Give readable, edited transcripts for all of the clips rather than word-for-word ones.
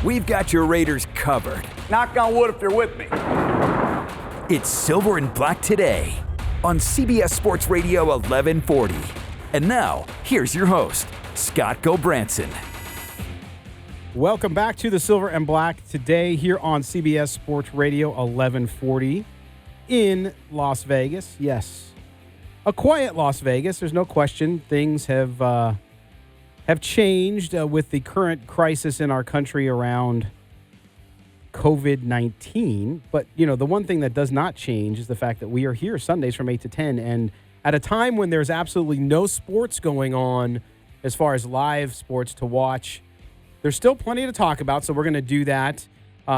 we've got your Raiders covered. Knock on wood if you're with me. It's Silver and Black Today on CBS Sports Radio 1140. And now, here's your host, Scott Gobranson. Welcome back to the Silver and Black Today here on CBS Sports Radio 1140 in Las Vegas. Yes, a quiet Las Vegas. There's no question. Things have changed with the current crisis in our country around COVID-19. But, you know, the one thing that does not change is the fact that we are here Sundays from 8 to 10. And at a time when there's absolutely no sports going on as far as live sports to watch, there's still plenty to talk about. So we're going to do that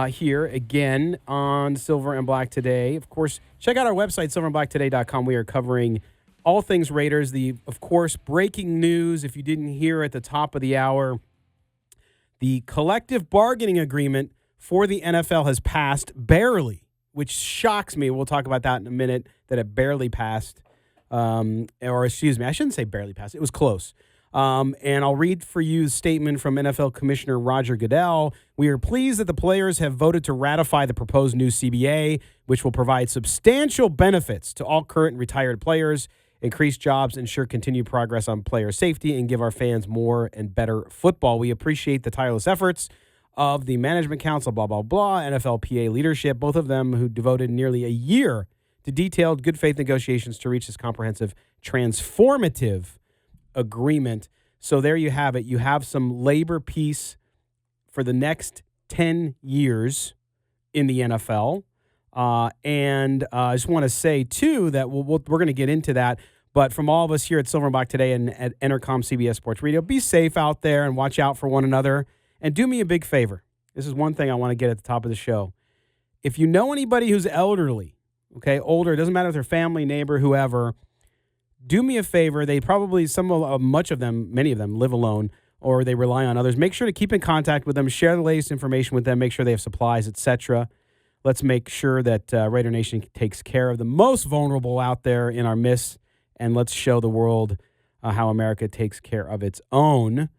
here again on Silver and Black Today. Of course, check out our website, silverandblacktoday.com. We are covering all things Raiders. Of course, breaking news, if you didn't hear at the top of the hour, the collective bargaining agreement for the NFL has passed barely, which shocks me. We'll talk about that in a minute, that it barely passed. Or excuse me, I shouldn't say barely passed. It was close. And I'll read for you the statement from NFL Commissioner Roger Goodell. We are pleased that the players have voted to ratify the proposed new CBA, which will provide substantial benefits to all current and retired players, increase jobs, ensure continued progress on player safety, and give our fans more and better football. We appreciate the tireless efforts of the Management Council, blah, blah, blah, NFLPA leadership, both of them who devoted nearly a year to detailed good faith negotiations to reach this comprehensive, transformative agreement. So there you have it. You have some labor peace for the next 10 years in the NFL. And I just want to say, too, that we're going to get into that. But from all of us here at Silver and Black Today and at Entercom CBS Sports Radio, be safe out there and watch out for one another. And do me a big favor. This is one thing I want to get at the top of the show. If you know anybody who's elderly, okay, older, it doesn't matter if they're family, neighbor, whoever, do me a favor. They probably, many of them live alone or they rely on others. Make sure to keep in contact with them, share the latest information with them, make sure they have supplies, etc. Let's make sure that Raider Nation takes care of the most vulnerable out there in our midst, and let's show the world how America takes care of its own.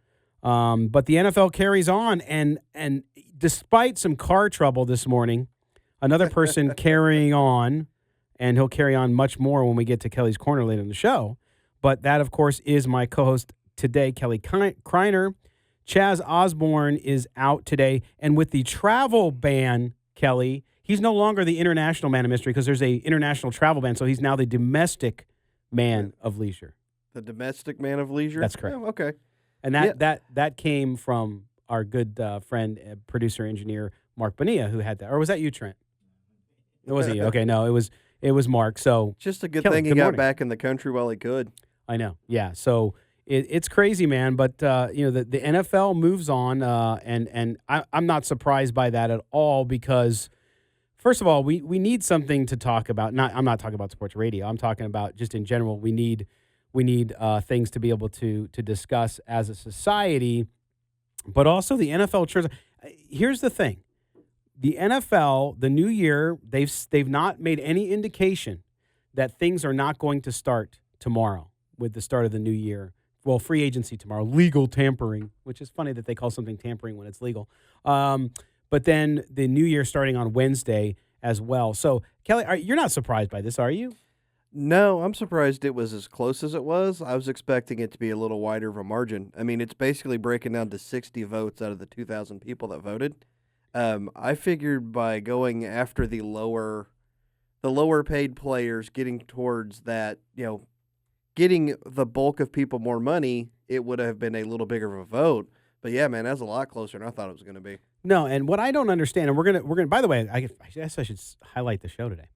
But the NFL carries on, and despite some car trouble this morning, another person carrying on, and he'll carry on much more when we get to Kelly's Corner later in the show. But that, of course, is my co-host today, Kelly Kreiner. Chaz Osborne is out today, and with the travel ban, Kelly, he's no longer the international man of mystery because there's a international travel ban, so he's now the domestic man of leisure. The domestic man of leisure? That's correct. Oh, okay. And that came from our good friend, producer, engineer, Mark Bonilla, who had that. Or was that you, Trent? It wasn't you. Okay, no, it was Mark. So just a good Kelly, thing he got back in the country while he could. I know. Yeah. So it's crazy, man. But the NFL moves on, and I'm not surprised by that at all because, first of all, we need something to talk about. I'm not talking about sports radio. I'm talking about just in general. We need things to be able to discuss as a society, but also the NFL. Here's the thing. The NFL, the new year, they've not made any indication that things are not going to start tomorrow with the start of the new year. Well, free agency tomorrow, legal tampering, which is funny that they call something tampering when it's legal. But then the new year starting on Wednesday as well. So, Kelly, you're not surprised by this, are you? No, I'm surprised it was as close as it was. I was expecting it to be a little wider of a margin. I mean, it's basically breaking down to 60 votes out of the 2,000 people that voted. I figured by going after the lower paid players, getting towards that, getting the bulk of people more money, it would have been a little bigger of a vote. But yeah, man, that's a lot closer than I thought it was going to be. No, and what I don't understand, and we're gonna. By the way, I guess I should highlight the show today.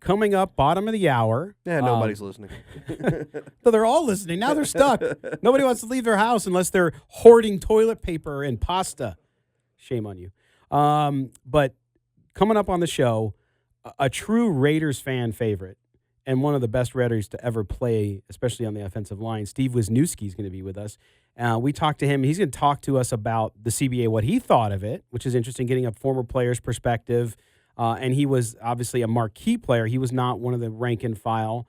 Coming up, bottom of the hour. Yeah, nobody's listening. So they're all listening. Now they're stuck. Nobody wants to leave their house unless they're hoarding toilet paper and pasta. Shame on you. But coming up on the show, a true Raiders fan favorite and one of the best Raiders to ever play, especially on the offensive line, Steve Wisniewski is going to be with us. We talked to him. He's going to talk to us about the CBA, what he thought of it, which is interesting, getting a former player's perspective. And he was obviously a marquee player. He was not one of the rank and file.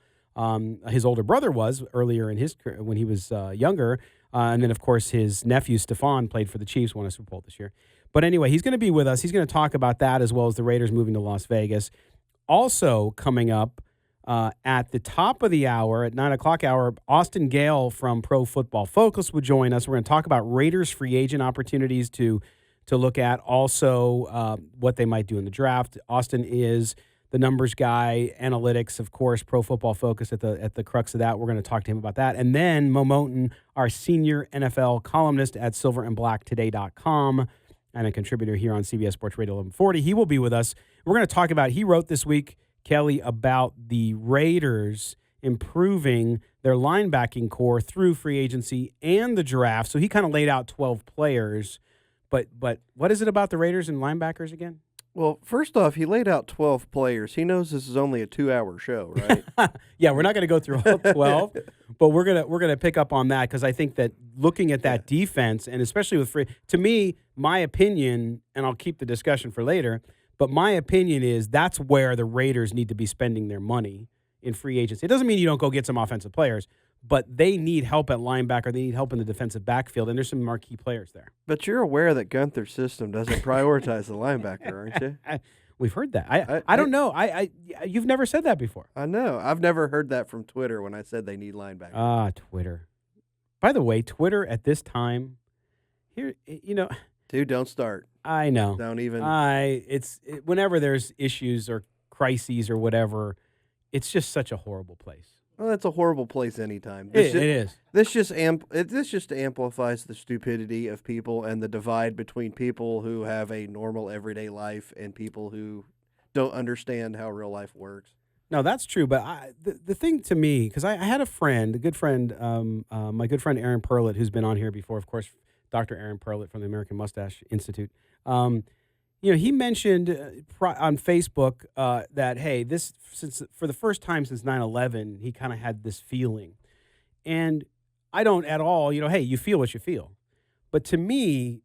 His older brother was earlier in his career when he was younger. And then, of course, his nephew, Stephon, played for the Chiefs, won a Super Bowl this year. But anyway, he's going to be with us. He's going to talk about that as well as the Raiders moving to Las Vegas. Also coming up at the top of the hour, at 9 o'clock hour, Austin Gayle from Pro Football Focus would join us. We're going to talk about Raiders free agent opportunities to look at. Also, what they might do in the draft. Austin is the numbers guy, analytics, of course, Pro Football Focus at the crux of that. We're going to talk to him about that. And then Moe Moton, our senior NFL columnist at silverandblacktoday.com and a contributor here on CBS Sports Radio 1140. He will be with us. We're going to talk about, he wrote this week, Kelly, about the Raiders improving their linebacking core through free agency and the draft. So he kind of laid out 12 players. But what is it about the Raiders and linebackers again? Well, first off, he laid out 12 players. He knows this is only a 2-hour show, right? Yeah, we're not going to go through all 12, but we're gonna pick up on that because I think that looking at that defense, and especially with to me, my opinion, and I'll keep the discussion for later, but my opinion is that's where the Raiders need to be spending their money in free agency. It doesn't mean you don't go get some offensive players, but they need help at linebacker. They need help in the defensive backfield, and there's some marquee players there. But you're aware that Gunther's system doesn't prioritize the linebacker, aren't you? We've heard that. I don't know. You've never said that before. I know. I've never heard that from Twitter when I said they need linebackers. Twitter. By the way, Twitter at this time, here, Dude, don't start. I know. Don't even. Whenever there's issues or crises or whatever, it's just such a horrible place. Well, that's a horrible place anytime. It is. This just amplifies the stupidity of people and the divide between people who have a normal everyday life and people who don't understand how real life works. No, that's true. But the thing to me, because I had a good friend, my good friend Aaron Perlett, who's been on here before, of course, Dr. Aaron Perlett from the American Mustache Institute. He mentioned on Facebook that, hey, since for the first time since 9/11, he kind of had this feeling. And I don't at all, hey, you feel what you feel. But to me,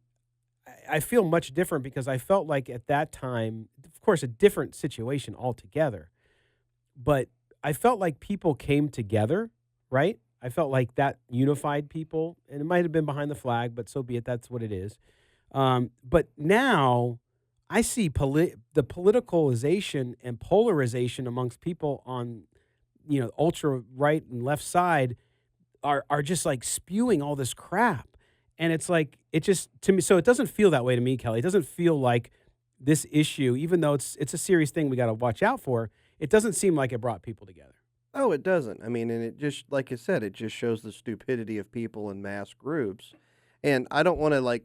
I feel much different because I felt like at that time, of course, a different situation altogether. But I felt like people came together, right? I felt like that unified people. And it might have been behind the flag, but so be it. That's what it is. But now I see the politicalization and polarization amongst people on, ultra right and left side are just like spewing all this crap. And it's like, it just, to me, so it doesn't feel that way to me, Kelly. It doesn't feel like this issue, even though it's a serious thing we got to watch out for, it doesn't seem like it brought people together. Oh, it doesn't. I mean, and it just, like I said, it just shows the stupidity of people in mass groups. And I don't want to,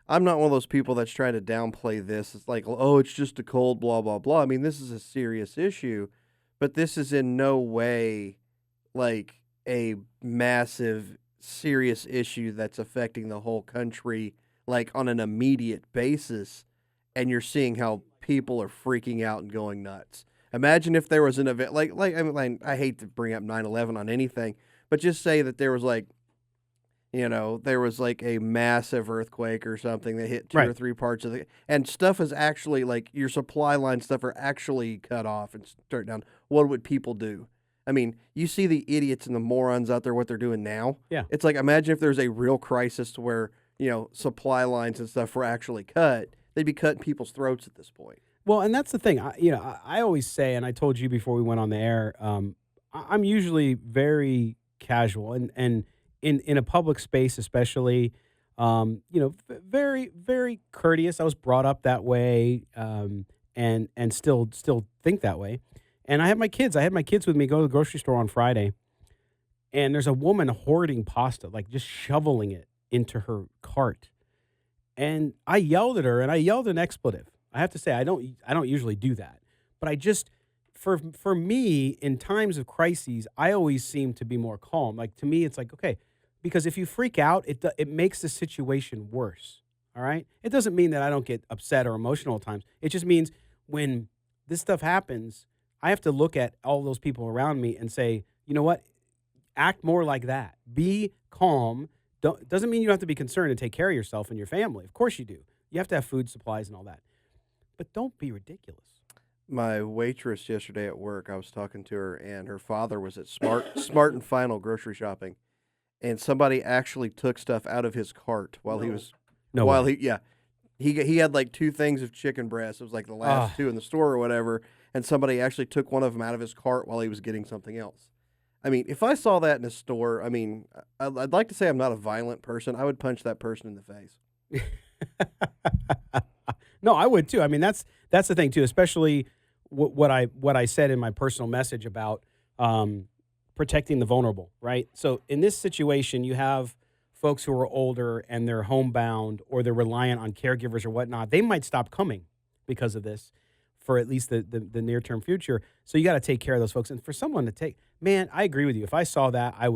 I'm not one of those people that's trying to downplay this. It's like, oh, it's just a cold blah, blah, blah. I mean, this is a serious issue, but this is in no way like a massive, serious issue that's affecting the whole country, like on an immediate basis. And you're seeing how people are freaking out and going nuts. Imagine if there was an event I hate to bring up 9/11 on anything, but just say that there was there was like a massive earthquake or something that hit two or three parts of and stuff is actually like your supply line stuff are actually cut off and start down. What would people do? I mean, you see the idiots and the morons out there, what they're doing now. Yeah. It's like, imagine if there's a real crisis to where, supply lines and stuff were actually cut. They'd be cutting people's throats at this point. Well, and that's the thing. I always say, and I told you before we went on the air, I'm usually very casual and in a public space especially, very, very courteous. I was brought up that way and still think that way. And I had my kids with me go to the grocery store on Friday, and there's a woman hoarding pasta, like just shoveling it into her cart. And I yelled at her, and I yelled an expletive. I have to say, I don't usually do that. But I just, for me, in times of crises, I always seem to be more calm. Like, to me, it's like, okay, because if you freak out, it makes the situation worse, all right? It doesn't mean that I don't get upset or emotional at times. It just means when this stuff happens, I have to look at all those people around me and say, you know what? Act more like that. Be calm. Doesn't mean you don't have to be concerned and take care of yourself and your family. Of course you do. You have to have food supplies and all that. But don't be ridiculous. My waitress yesterday at work, I was talking to her, and her father was at Smart and Final grocery shopping. and somebody actually took stuff out of his cart while he was he had like 2 things of chicken breast. It was like the last 2 in the store or whatever, and somebody actually took one of them out of his cart while he was getting something else. I mean, if I saw that in a store, I mean, I'd like to say I'm not a violent person. I would punch that person in the face. No, I would too. I mean, that's the thing too, especially what I said in my personal message about protecting the vulnerable, right? So in this situation, you have folks who are older and they're homebound or they're reliant on caregivers or whatnot. They might stop coming because of this for at least the near-term future. So you got to take care of those folks. And for someone to take, man, I agree with you. If I saw that, I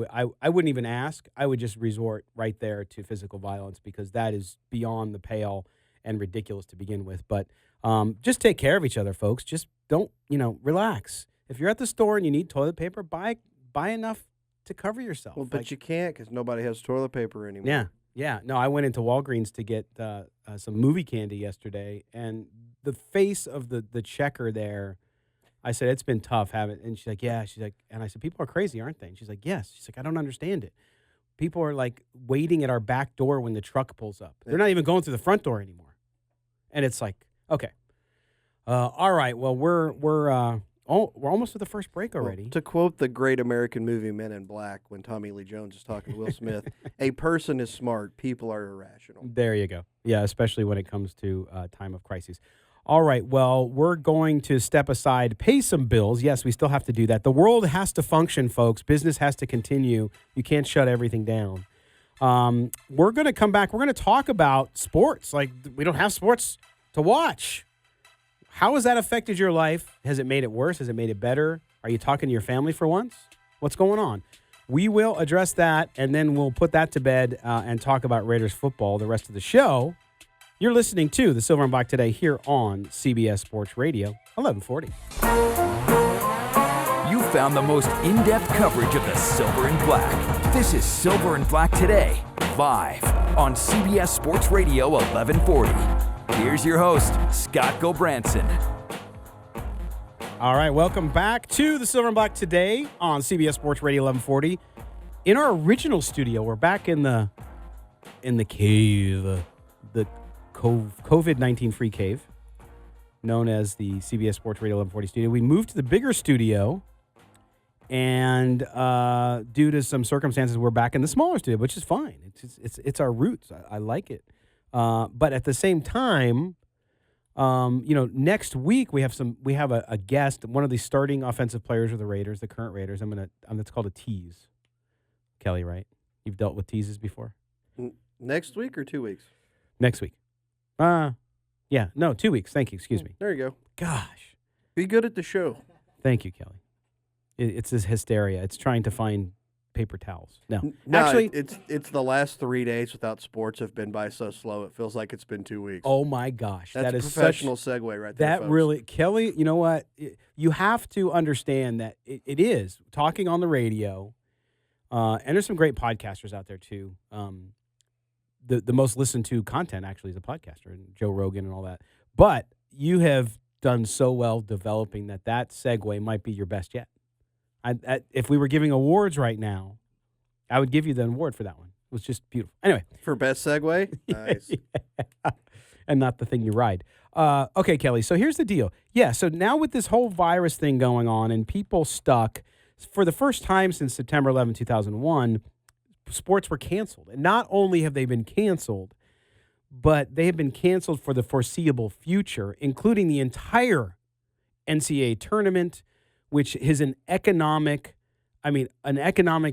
wouldn't even ask. I would just resort right there to physical violence because that is beyond the pale and ridiculous to begin with. But just take care of each other, folks. Just don't, relax. If you're at the store and you need toilet paper, buy enough to cover yourself. Well, but you can't because nobody has toilet paper anymore. Yeah. No, I went into Walgreens to get some movie candy yesterday, and the face of the checker there, I said, it's been tough having it. And she's like, yeah. She's like, and I said, people are crazy, aren't they? And she's like, yes. She's like, I don't understand it. People are like waiting at our back door when the truck pulls up. They're not even going through the front door anymore. And it's like, okay. All right. Well, we're almost at the first break already. Well, to quote the great American movie Men in Black, when Tommy Lee Jones is talking to Will Smith, a person is smart, people are irrational. There you go. Yeah, especially when it comes to time of crises. All right, well, we're going to step aside, pay some bills. Yes, we still have to do that. The world has to function, folks. Business has to continue. You can't shut everything down. We're going to come back. We're going to talk about sports. Like, we don't have sports to watch. How has that affected your life? Has it made it worse? Has it made it better? Are you talking to your family for once? What's going on? We will address that, and then we'll put that to bed and talk about Raiders football the rest of the show. You're listening to the Silver and Black Today here on CBS Sports Radio, 1140. You found the most in-depth coverage of the Silver and Black. This is Silver and Black Today, live on CBS Sports Radio, 1140. Here's your host, Scott Gobranson. All right, welcome back to the Silver and Black Today on CBS Sports Radio 1140. In our original studio, we're back in the cave, the COVID-19 free cave, known as the CBS Sports Radio 1140 studio. We moved to the bigger studio, and due to some circumstances, we're back in the smaller studio, which is fine. It's our roots. I like it. But at the same time, next week we have a guest, one of the starting offensive players of the Raiders, the current Raiders. It's called a tease. Kelly, right? You've dealt with teases before? Next week or 2 weeks? Next week. 2 weeks. Thank you. Excuse me. There you go. Gosh. Be good at the show. Thank you, Kelly. It's this hysteria. It's trying to find paper towels. No, actually, it's the last 3 days without sports have been by so slow. It feels like it's been 2 weeks. Oh my gosh, that's that a is professional segue right there. That folks. Really, Kelly. You know what? You have to understand that it is talking on the radio, and there's some great podcasters out there too. The most listened to content actually is a podcaster, and Joe Rogan and all that. But you have done so well developing that segue might be your best yet. If we were giving awards right now, I would give you the award for that one. It was just beautiful. Anyway. For best segue? Nice. Yeah. And not the thing you ride. Okay, Kelly, so here's the deal. Yeah, so now with this whole virus thing going on and people stuck, for the first time since September 11, 2001, sports were canceled. And not only have they been canceled, but they have been canceled for the foreseeable future, including the entire NCAA tournament, which is an economic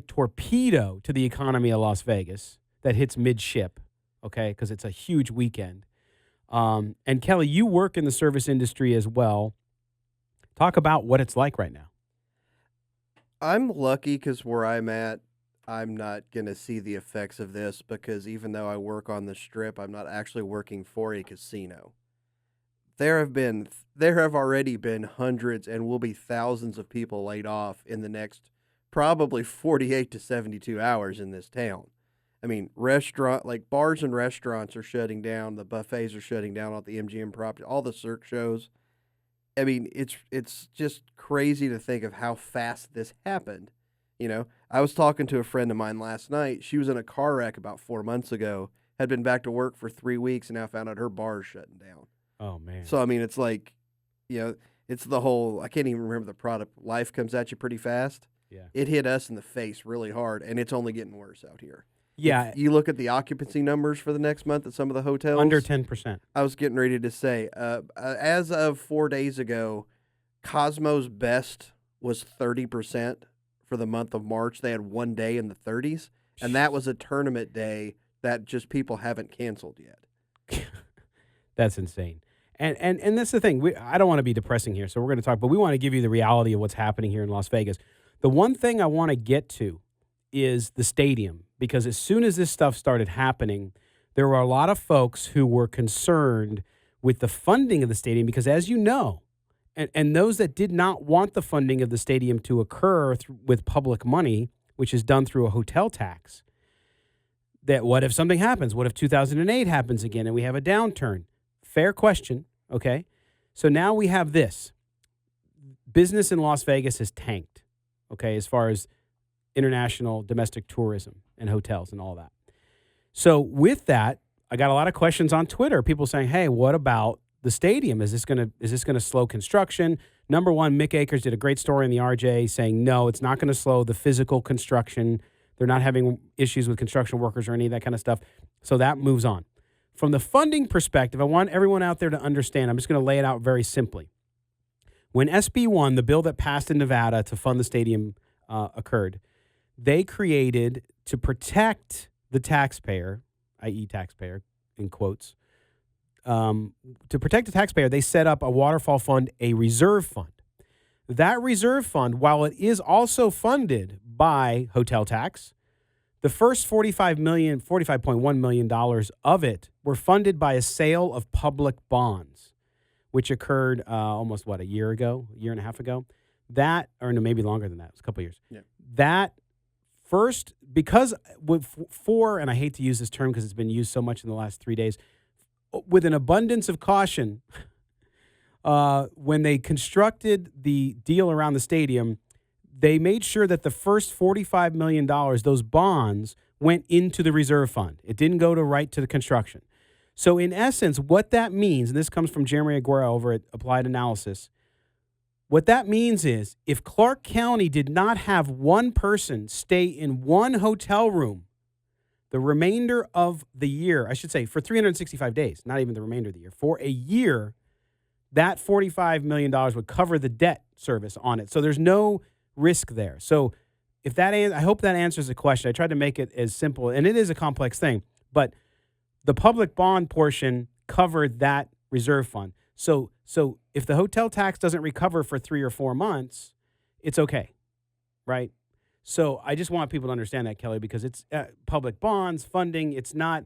torpedo to the economy of Las Vegas that hits midship, okay, because it's a huge weekend. And Kelly, you work in the service industry as well. Talk about what it's like right now. I'm lucky because where I'm at, I'm not going to see the effects of this because even though I work on the Strip, I'm not actually working for a casino. There have already been hundreds and will be thousands of people laid off in the next probably 48 to 72 hours in this town. I mean, bars and restaurants are shutting down. The buffets are shutting down at the MGM property. All the Cirque shows. I mean, it's just crazy to think of how fast this happened. I was talking to a friend of mine last night. She was in a car wreck about 4 months ago, had been back to work for 3 weeks, and now found out her bar is shutting down. Oh, man. So, I mean, it's like, it's the whole, I can't even remember the product. Life comes at you pretty fast. Yeah. It hit us in the face really hard, and it's only getting worse out here. Yeah. If you look at the occupancy numbers for the next month at some of the hotels. Under 10%. I was getting ready to say, as of 4 days ago, Cosmo's best was 30% for the month of March. They had 1 day in the 30s, and that was a tournament day that just people haven't canceled yet. That's insane. And that's the thing. I don't want to be depressing here, so we're going to talk, but we want to give you the reality of what's happening here in Las Vegas. The one thing I want to get to is the stadium, because as soon as this stuff started happening, there were a lot of folks who were concerned with the funding of the stadium, because as you know, and those that did not want the funding of the stadium to occur with public money, which is done through a hotel tax, that what if something happens? What if 2008 happens again and we have a downturn? Fair question, okay? So now we have this. Business in Las Vegas has tanked, okay, as far as international domestic tourism and hotels and all that. So with that, I got a lot of questions on Twitter. People saying, "Hey, what about the stadium? Is this going to slow construction?" Number one, Mick Akers did a great story in the RJ saying, no, it's not going to slow the physical construction. They're not having issues with construction workers or any of that kind of stuff. So that moves on. From the funding perspective, I want everyone out there to understand, I'm just going to lay it out very simply. When SB1, the bill that passed in Nevada to fund the stadium occurred, they created, to protect the taxpayer, i.e. taxpayer, in quotes, to protect the taxpayer, they set up a waterfall fund, a reserve fund. That reserve fund, while it is also funded by hotel tax, the first $45.1 million of it were funded by a sale of public bonds, which occurred almost, a year and a half ago? That, or no, maybe longer than that. It was a couple of years. Yeah. That first, because and I hate to use this term because it's been used so much in the last 3 days, with an abundance of caution, when they constructed the deal around the stadium, they made sure that the first $45 million, those bonds, went into the reserve fund. It didn't go right to the construction. So in essence, what that means, and this comes from Jeremy Aguero over at Applied Analysis, what that means is if Clark County did not have one person stay in one hotel room the remainder of the year, I should say for 365 days, not even the remainder of the year, for a year, that $45 million would cover the debt service on it. So there's no risk there. So if that, I hope that answers the question. I tried to make it as simple, and it is a complex thing, but the public bond portion covered that reserve fund. So if the hotel tax doesn't recover for 3 or 4 months, it's okay, right? So I just want people to understand that, Kelly, because it's public bonds, funding. It's not,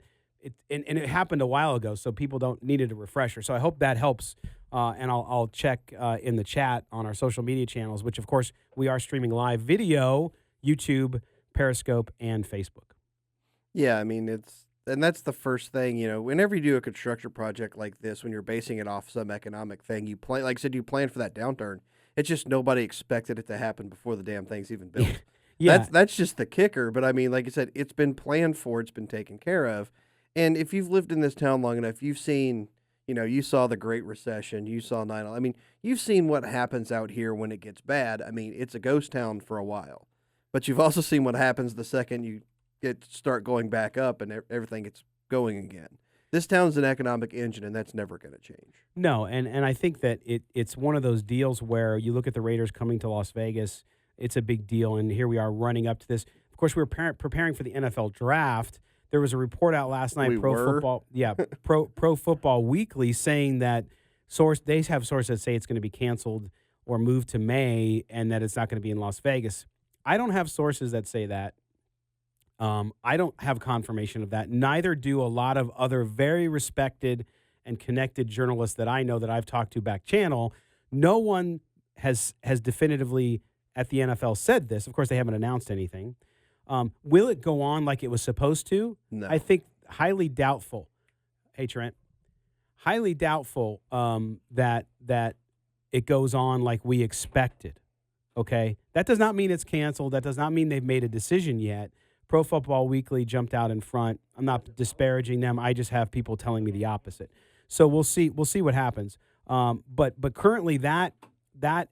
and it happened a while ago, so people don't need a refresher. So I hope that helps, and I'll check in the chat on our social media channels, which, of course, we are streaming live video, YouTube, Periscope, and Facebook. Yeah, I mean, and that's the first thing, whenever you do a construction project like this, when you're basing it off some economic thing, you plan, like I said, you plan for that downturn. It's just nobody expected it to happen before the damn thing's even built. Yeah. That's just the kicker. But I mean, like I said, it's been planned for, it's been taken care of. And if you've lived in this town long enough, you've seen, you saw the Great Recession, you saw 9/11. I mean, you've seen what happens out here when it gets bad. I mean, it's a ghost town for a while. But you've also seen what happens the second you start going back up and everything gets going again. This town's an economic engine, and that's never going to change. No, and I think that it's one of those deals where you look at the Raiders coming to Las Vegas, it's a big deal, and here we are running up to this. Of course, we were preparing for the NFL draft. There was a report out last night, Pro Football Weekly, saying that they have sources that say it's going to be canceled or moved to May, and that it's not going to be in Las Vegas. I don't have sources that say that. I don't have confirmation of that. Neither do a lot of other very respected and connected journalists that I know that I've talked to back channel. No one has definitively at the NFL said this. Of course, they haven't announced anything. Will it go on like it was supposed to? No. I think highly doubtful. Hey, Trent. Highly doubtful that it goes on like we expected. okay? That does not mean it's canceled. That does not mean they've made a decision yet. Pro Football Weekly jumped out in front. I'm not disparaging them. I just have people telling me the opposite. So we'll see what happens. But currently that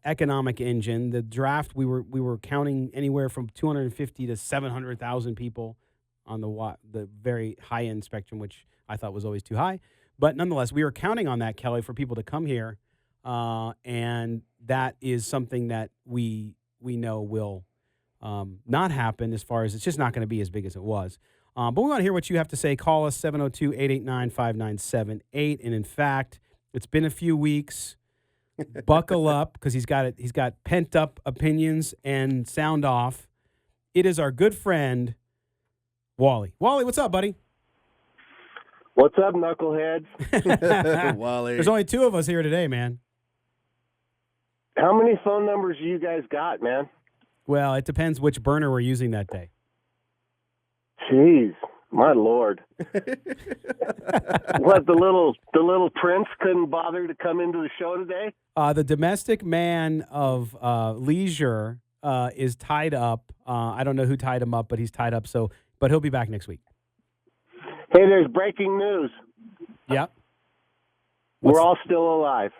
economic engine, the draft, we were counting anywhere from 250 to 700,000 people on the very high end spectrum, which I thought was always too high. But nonetheless, we were counting on that, Kelly, for people to come here, and that is something that we know will not happen. As far as it's just not going to be as big as it was. But we want to hear what you have to say. Call us 702-889-5978. And in fact, it's been a few weeks. Buckle up, because he's got pent up opinions and sound off. It is our good friend Wally. Wally, what's up, buddy? What's up, knuckleheads? Wally. There's only two of us here today, man. How many phone numbers you guys got, man? Well, it depends which burner we're using that day. Jeez, my lord. What, the little prince couldn't bother to come into the show today? The domestic man of leisure is tied up. I don't know who tied him up, but he's tied up. But he'll be back next week. Hey, there's breaking news. Yep. We're all still alive.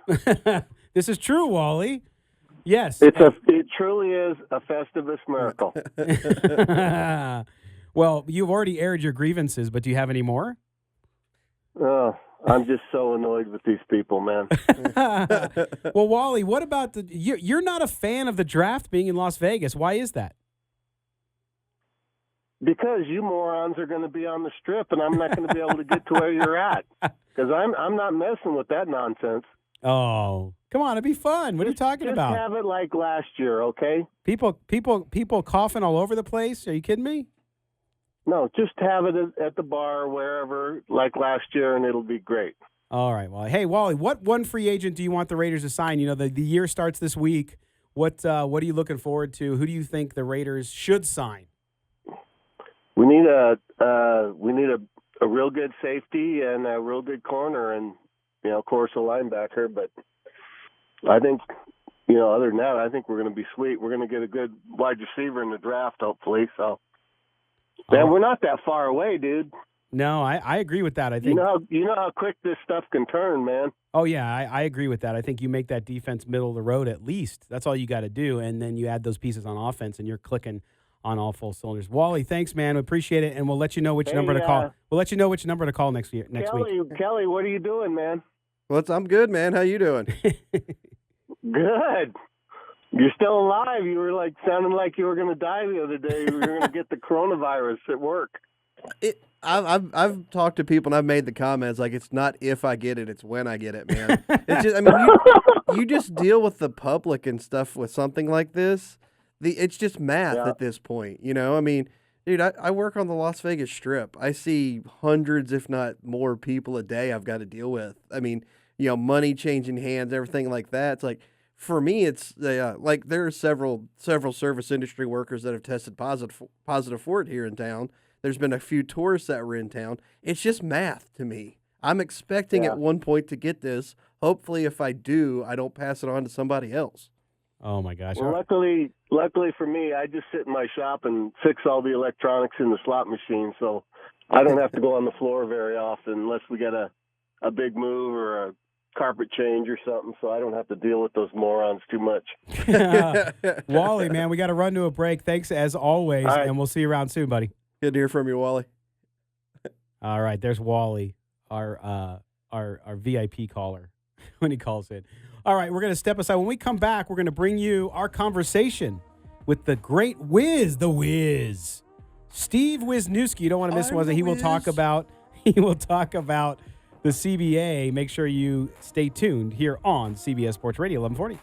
This is true, Wally. Yes. It truly is a Festivus miracle. Well, you've already aired your grievances, but do you have any more? Oh, I'm just so annoyed with these people, man. Well, Wally, what about you're not a fan of the draft being in Las Vegas. Why is that? Because you morons are going to be on the Strip, and I'm not going to be able to get to where you're at. Because I'm not messing with that nonsense. Oh, come on, it'd be fun. What are you talking about? Just have it like last year, okay? People coughing all over the place. Are you kidding me? No, just have it at the bar or wherever, like last year, and it'll be great. All right, Wally. Hey, Wally, what one free agent do you want the Raiders to sign? You know, the year starts this week. What are you looking forward to? Who do you think the Raiders should sign? We need a real good safety and a real good corner, and of course, a linebacker. But I think, other than that, I think we're going to be sweet. We're going to get a good wide receiver in the draft, hopefully. So, man, we're not that far away, dude. No, I agree with that. I think you know how quick this stuff can turn, man. Oh yeah, I agree with that. I think you make that defense middle of the road at least. That's all you got to do, and then you add those pieces on offense, and you're clicking on all full cylinders. Wally, thanks, man. We appreciate it, and we'll let you know which number to call. We'll let you know which number to call next week. Kelly, what are you doing, man? I'm good, man. How you doing? Good. You're still alive. You were sounding like you were going to die the other day. You were going to get the coronavirus at work. I've talked to people and I've made the comments it's not if I get it, it's when I get it, man. It's just you just deal with the public and stuff with something like this. It's just math at this point, dude, I work on the Las Vegas Strip. I see hundreds, if not more people a day I've got to deal with. Money changing hands, everything like that. It's for me, it's there are several service industry workers that have tested positive for it here in town. There's been a few tourists that were in town. It's just math to me. I'm expecting at one point to get this. Hopefully, if I do, I don't pass it on to somebody else. Oh my gosh! Well, luckily for me, I just sit in my shop and fix all the electronics in the slot machine, so I don't have to go on the floor very often unless we get a big move or a carpet change or something. So I don't have to deal with those morons too much. Wally, man, we got to run to a break. Thanks as always, right. And we'll see you around soon, buddy. Good to hear from you, Wally. All right, there's Wally, our VIP caller when he calls in. All right, we're going to step aside. When we come back, we're going to bring you our conversation with the great the Wiz, Steve Wisniewski. You don't want to miss one. He will talk about the CBA. Make sure you stay tuned here on CBS Sports Radio 1140.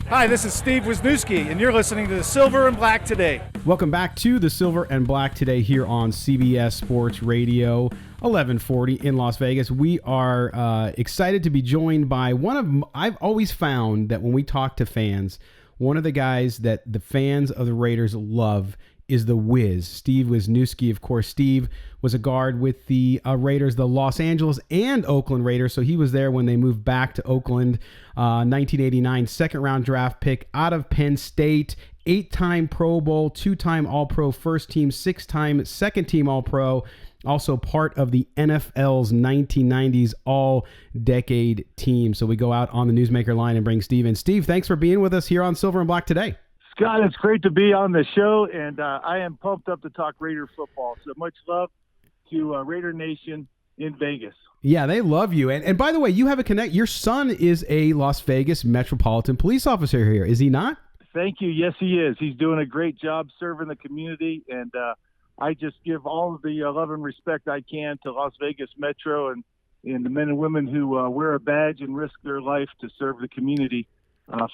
Hi, this is Steve Wisniewski, and you're listening to the Silver and Black Today. Welcome back to the Silver and Black Today here on CBS Sports Radio 1140 in Las Vegas. We are excited to be joined by I've always found that when we talk to fans, one of the guys that the fans of the Raiders love is the Wiz, Steve Wisniewski. Of course, Steve was a guard with the Raiders, the Los Angeles and Oakland Raiders. So he was there when they moved back to Oakland, 1989, second-round draft pick out of Penn State, 8-time Pro Bowl, 2-time All-Pro first team, 6-time second-team All-Pro, also part of the NFL's 1990s all-decade team. So we go out on the Newsmaker line and bring Steve in. Steve, thanks for being with us here on Silver and Black today. Scott, it's great to be on the show, and I am pumped up to talk Raider football. So much love to Raider Nation in Vegas. Yeah, they love you. And by the way, you have a connect. Your son is a Las Vegas Metropolitan Police officer here, is he not? Thank you. Yes, he is. He's doing a great job serving the community, and I just give all of the love and respect I can to Las Vegas Metro and the men and women who wear a badge and risk their life to serve the community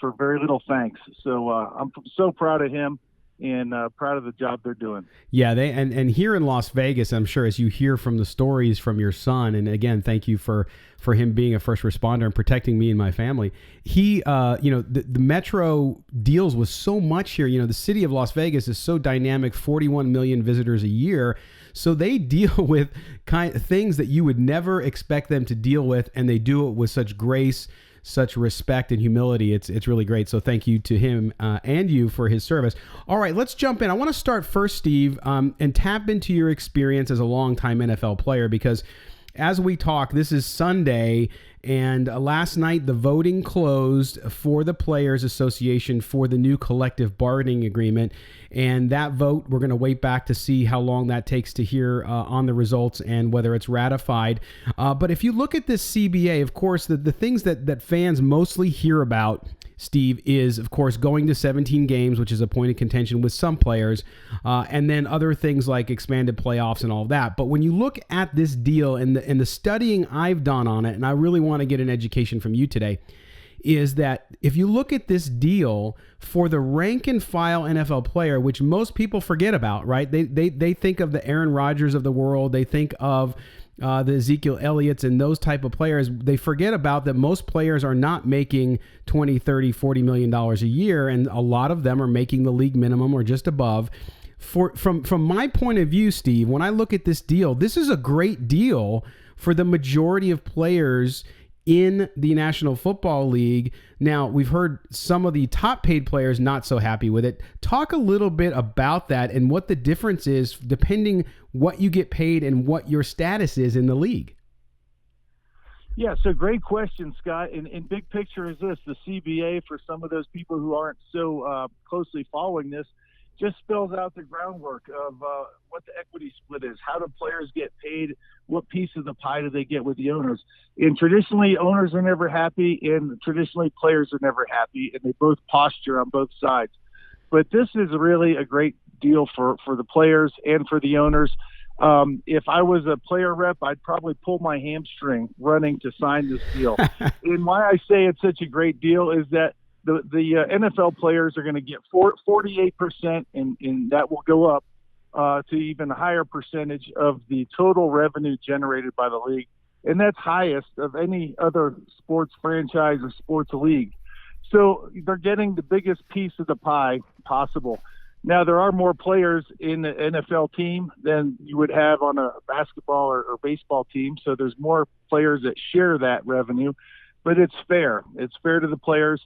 for very little thanks. So I'm so proud of him and proud of the job they're doing. Yeah, and here in Las Vegas, I'm sure as you hear from the stories from your son, and again, thank you for him being a first responder and protecting me and my family. He, the Metro deals with so much here. You know, the city of Las Vegas is so dynamic, 41 million visitors a year. So they deal with things that you would never expect them to deal with, and they do it with such grace, such respect and humility. It's really great. So thank you to him and you for his service. All right, let's jump in. I want to start first, Steve, and tap into your experience as a longtime NFL player, because as we talk, this is Sunday, and last night the voting closed for the Players Association for the new collective bargaining agreement. And that vote, we're going to wait back to see how long that takes to hear on the results and whether it's ratified. But if you look at this CBA, of course, the things that fans mostly hear about, Steve, is, of course, going to 17 games, which is a point of contention with some players, and then other things like expanded playoffs and all of that. But when you look at this deal and the studying I've done on it, and I really want to get an education from you today, is that if you look at this deal for the rank and file NFL player, which most people forget about, right? They think of the Aaron Rodgers of the world. They think of the Ezekiel Elliott's and those type of players. They forget about that most players are not making $20, $30, $40 million a year, and a lot of them are making the league minimum or just above. From my point of view, Steve, when I look at this deal, this is a great deal for the majority of players in the National Football League. Now, we've heard some of the top paid players not so happy with it. Talk a little bit about that and what the difference is depending what you get paid and what your status is in the league. Yeah, so great question, Scott. And big picture is this: the CBA, for some of those people who aren't so closely following this, just spells out the groundwork of what the equity split is. How do players get paid? What piece of the pie do they get with the owners? And traditionally, owners are never happy, and traditionally, players are never happy, and they both posture on both sides. But this is really a great deal for the players and for the owners. If I was a player rep, I'd probably pull my hamstring running to sign this deal. And why I say it's such a great deal is that the NFL players are going to get 48%, and that will go up to even a higher percentage of the total revenue generated by the league. And that's highest of any other sports franchise or sports league. So they're getting the biggest piece of the pie possible. Now, there are more players in the NFL team than you would have on a basketball or baseball team. So there's more players that share that revenue, but it's fair. It's fair to the players.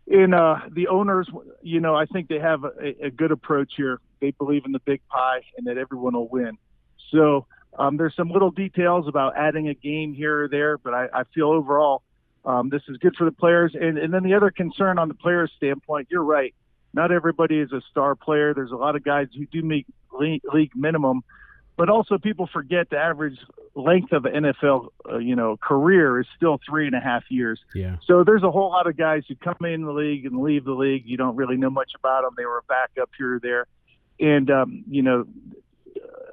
And the owners, I think they have a good approach here. They believe in the big pie and that everyone will win. So there's some little details about adding a game here or there, but I feel overall this is good for the players. And then the other concern on the players' standpoint, you're right. Not everybody is a star player. There's a lot of guys who do make league minimum, but also people forget the average length of an NFL, career is still 3.5 years. Yeah. So there's a whole lot of guys who come in the league and leave the league. You don't really know much about them. They were a backup here or there. And,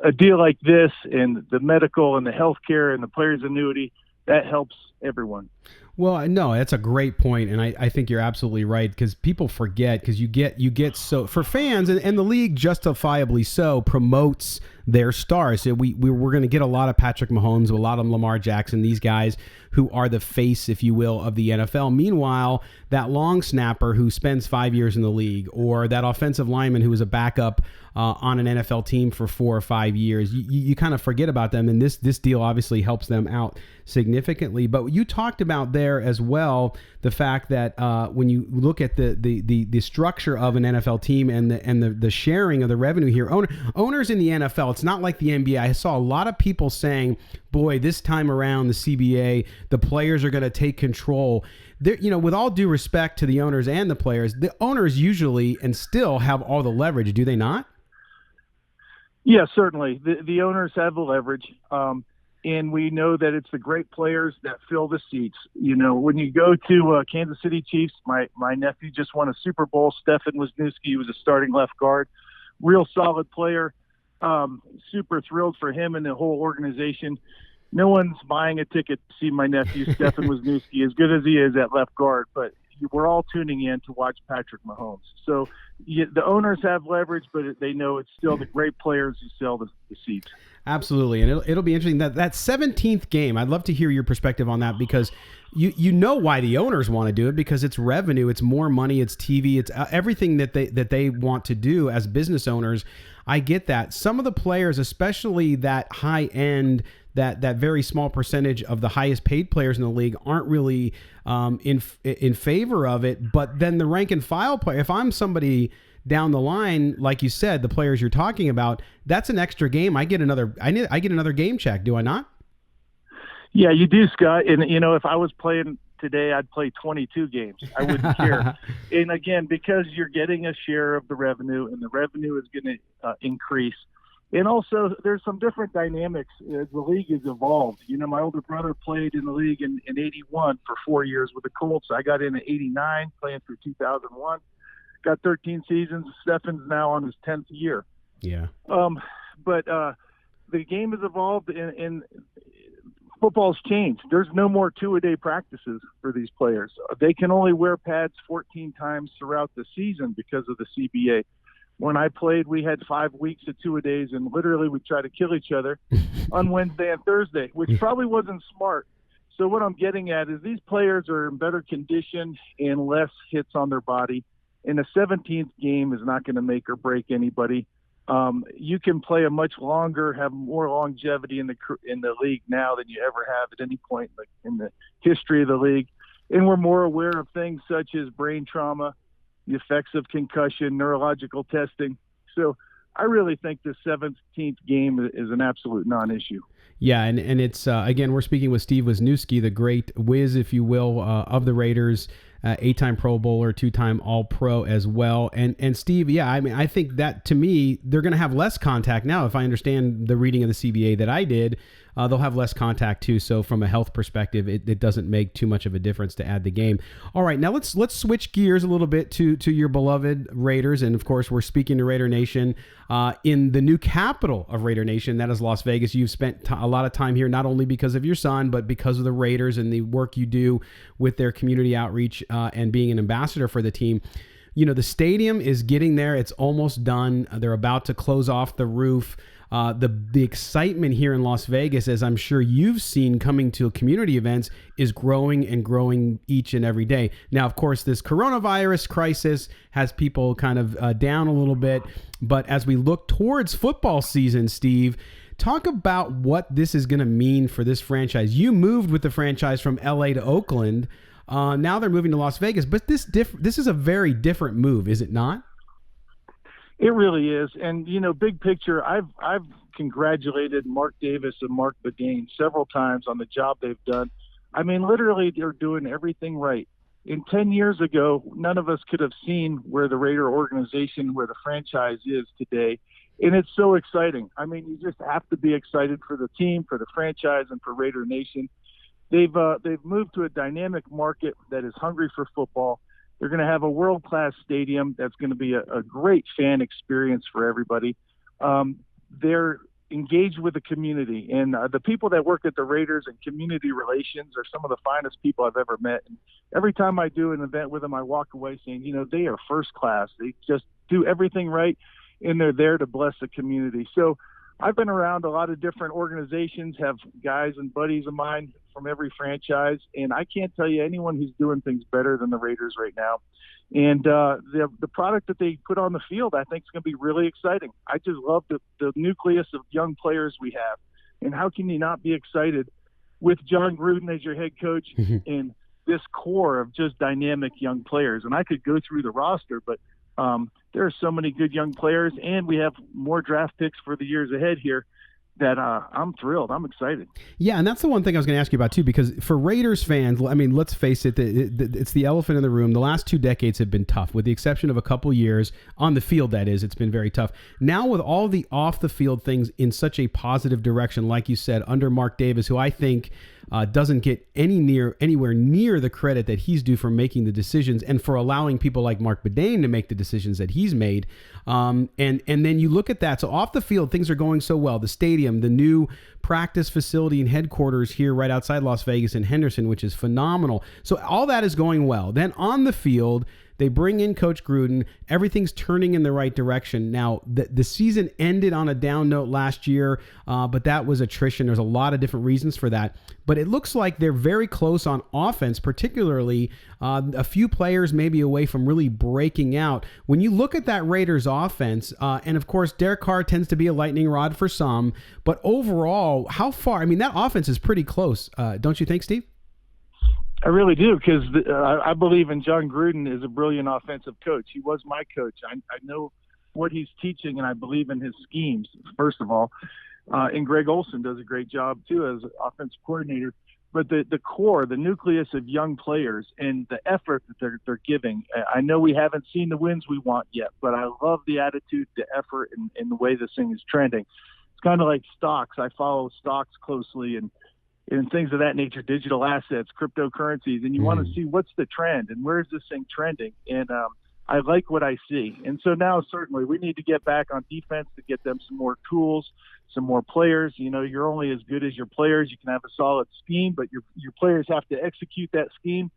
a deal like this and the medical and the healthcare and the players' annuity, that helps everyone. Well, no, that's a great point, and I think you're absolutely right, because people forget, because you get so, for fans, and the league justifiably so promotes their stars. So we're going to get a lot of Patrick Mahomes, a lot of Lamar Jackson, these guys who are the face, if you will, of the NFL. Meanwhile, that long snapper who spends 5 years in the league, or that offensive lineman who was a backup on an NFL team for 4 or 5 years, you kind of forget about them, and this deal obviously helps them out significantly. But you talked about there as well the fact that when you look at the structure of an NFL team and the sharing of the revenue here, owners in the NFL, it's not like the NBA. I saw a lot of people saying, boy, this time around the CBA, the players are going to take control. With all due respect to the owners and the players, the owners usually and still have all the leverage, do they not? Yeah, certainly. The owners have the leverage, and we know that it's the great players that fill the seats. When you go to Kansas City Chiefs, my nephew just won a Super Bowl. Steve Wisniewski was a starting left guard, real solid player. Super thrilled for him and the whole organization. No one's buying a ticket to see my nephew, Steve Wisniewski, as good as he is at left guard, but we're all tuning in to watch Patrick Mahomes. So the owners have leverage, but they know it's still the great players who sell the seats. Absolutely, and it'll be interesting. That 17th game, I'd love to hear your perspective on that, because you know why the owners want to do it, because it's revenue, it's more money, it's TV, it's everything that they want to do as business owners. I get that. Some of the players, especially that high end, that very small percentage of the highest paid players in the league, aren't really in favor of it. But then the rank and file player, if I'm somebody down the line, like you said, the players you're talking about, that's an extra game. I get another game check, do I not? Yeah, you do, Scott. And if I was playing today, I'd play 22 games. I wouldn't care. And again, because you're getting a share of the revenue, and the revenue is going to increase. And also, there's some different dynamics as the league has evolved. My older brother played in the league in 81 for 4 years with the Colts. I got in 89, playing through 2001. Got 13 seasons. Stefan's now on his 10th year. Yeah. But the game has evolved, and football's changed. There's no more two-a-day practices for these players. They can only wear pads 14 times throughout the season because of the CBA. When I played, we had 5 weeks of two-a-days, and literally we tried to kill each other on Wednesday and Thursday, which probably wasn't smart. So what I'm getting at is these players are in better condition and less hits on their body. And the 17th game is not going to make or break anybody. You can play a much longer, have more longevity in the league now than you ever have at any point in the history of the league. And we're more aware of things such as brain trauma, the effects of concussion, neurological testing. So I really think the 17th game is an absolute non-issue. Yeah, and it's, again, we're speaking with Steve Wisniewski, the great Wiz, if you will, of the Raiders, 8-time Pro Bowler, 2-time All-Pro as well. And Steve, yeah, I mean, I think that, to me, they're going to have less contact now. If I understand the reading of the CBA that I did, they'll have less contact too. So from a health perspective, it doesn't make too much of a difference to add the game. All right, now let's switch gears a little bit to your beloved Raiders. And of course, we're speaking to Raider Nation in the new capital of Raider Nation, that is Las Vegas. You've spent a lot of time here, not only because of your son, but because of the Raiders and the work you do with their community outreach and being an ambassador for the team. The stadium is getting there. It's almost done. They're about to close off the roof. The excitement here in Las Vegas, as I'm sure you've seen coming to community events, is growing and growing each and every day. Now, of course, this coronavirus crisis has people kind of down a little bit. But as we look towards football season, Steve, talk about what this is going to mean for this franchise. You moved with the franchise from L.A. to Oakland. Now they're moving to Las Vegas. But this is a very different move, is it not? It really is. And, big picture, I've congratulated Mark Davis and Mark Bedane several times on the job they've done. I mean, literally, they're doing everything right. And 10 years ago, none of us could have seen where the Raider organization, where the franchise is today. And it's so exciting. I mean, you just have to be excited for the team, for the franchise, and for Raider Nation. They've moved to a dynamic market that is hungry for football. They're going to have a world-class stadium that's going to be a great fan experience for everybody. They're engaged with the community, and the people that work at the Raiders and community relations are some of the finest people I've ever met. And every time I do an event with them, I walk away saying, they are first class. They just do everything right, and they're there to bless the community. So I've been around a lot of different organizations, have guys and buddies of mine from every franchise, and I can't tell you anyone who's doing things better than the Raiders right now. And the product that they put on the field, I think, is going to be really exciting. I just love the nucleus of young players we have. And how can you not be excited with John Gruden as your head coach and this core of just dynamic young players? And I could go through the roster, but there are so many good young players, and we have more draft picks for the years ahead here that I'm thrilled. I'm excited. Yeah, and that's the one thing I was going to ask you about, too, because for Raiders fans, I mean, let's face it, it's the elephant in the room. The last 2 decades have been tough, with the exception of a couple years on the field, that is. It's been very tough. Now, with all the off-the-field things in such a positive direction, like you said, under Mark Davis, who I think doesn't get anywhere near the credit that he's due for making the decisions and for allowing people like Mark Bedane to make the decisions that he's made. And then you look at that. So off the field, things are going so well. The stadium, the new practice facility and headquarters here right outside Las Vegas in Henderson, which is phenomenal. So all that is going well. Then on the field, they bring in Coach Gruden. Everything's turning in the right direction. Now, the season ended on a down note last year, but that was attrition. There's a lot of different reasons for that. But it looks like they're very close on offense, particularly a few players maybe away from really breaking out. When you look at that Raiders offense, and of course, Derek Carr tends to be a lightning rod for some, but overall, how far? I mean, that offense is pretty close. Don't you think, Steve? I really do, because I believe in John Gruden as a brilliant offensive coach. He was my coach. I know what he's teaching, and I believe in his schemes, first of all. And Greg Olson does a great job, too, as offensive coordinator. But the core, the nucleus of young players and the effort that they're giving, I know we haven't seen the wins we want yet, but I love the attitude, the effort, and the way this thing is trending. It's kind of like stocks. I follow stocks closely and things of that nature, digital assets, cryptocurrencies, and you want to see what's the trend and where is this thing trending. And I like what I see. And so now certainly we need to get back on defense to get them some more tools, some more players. You know, you're only as good as your players. You can have a solid scheme, but your players have to execute that scheme.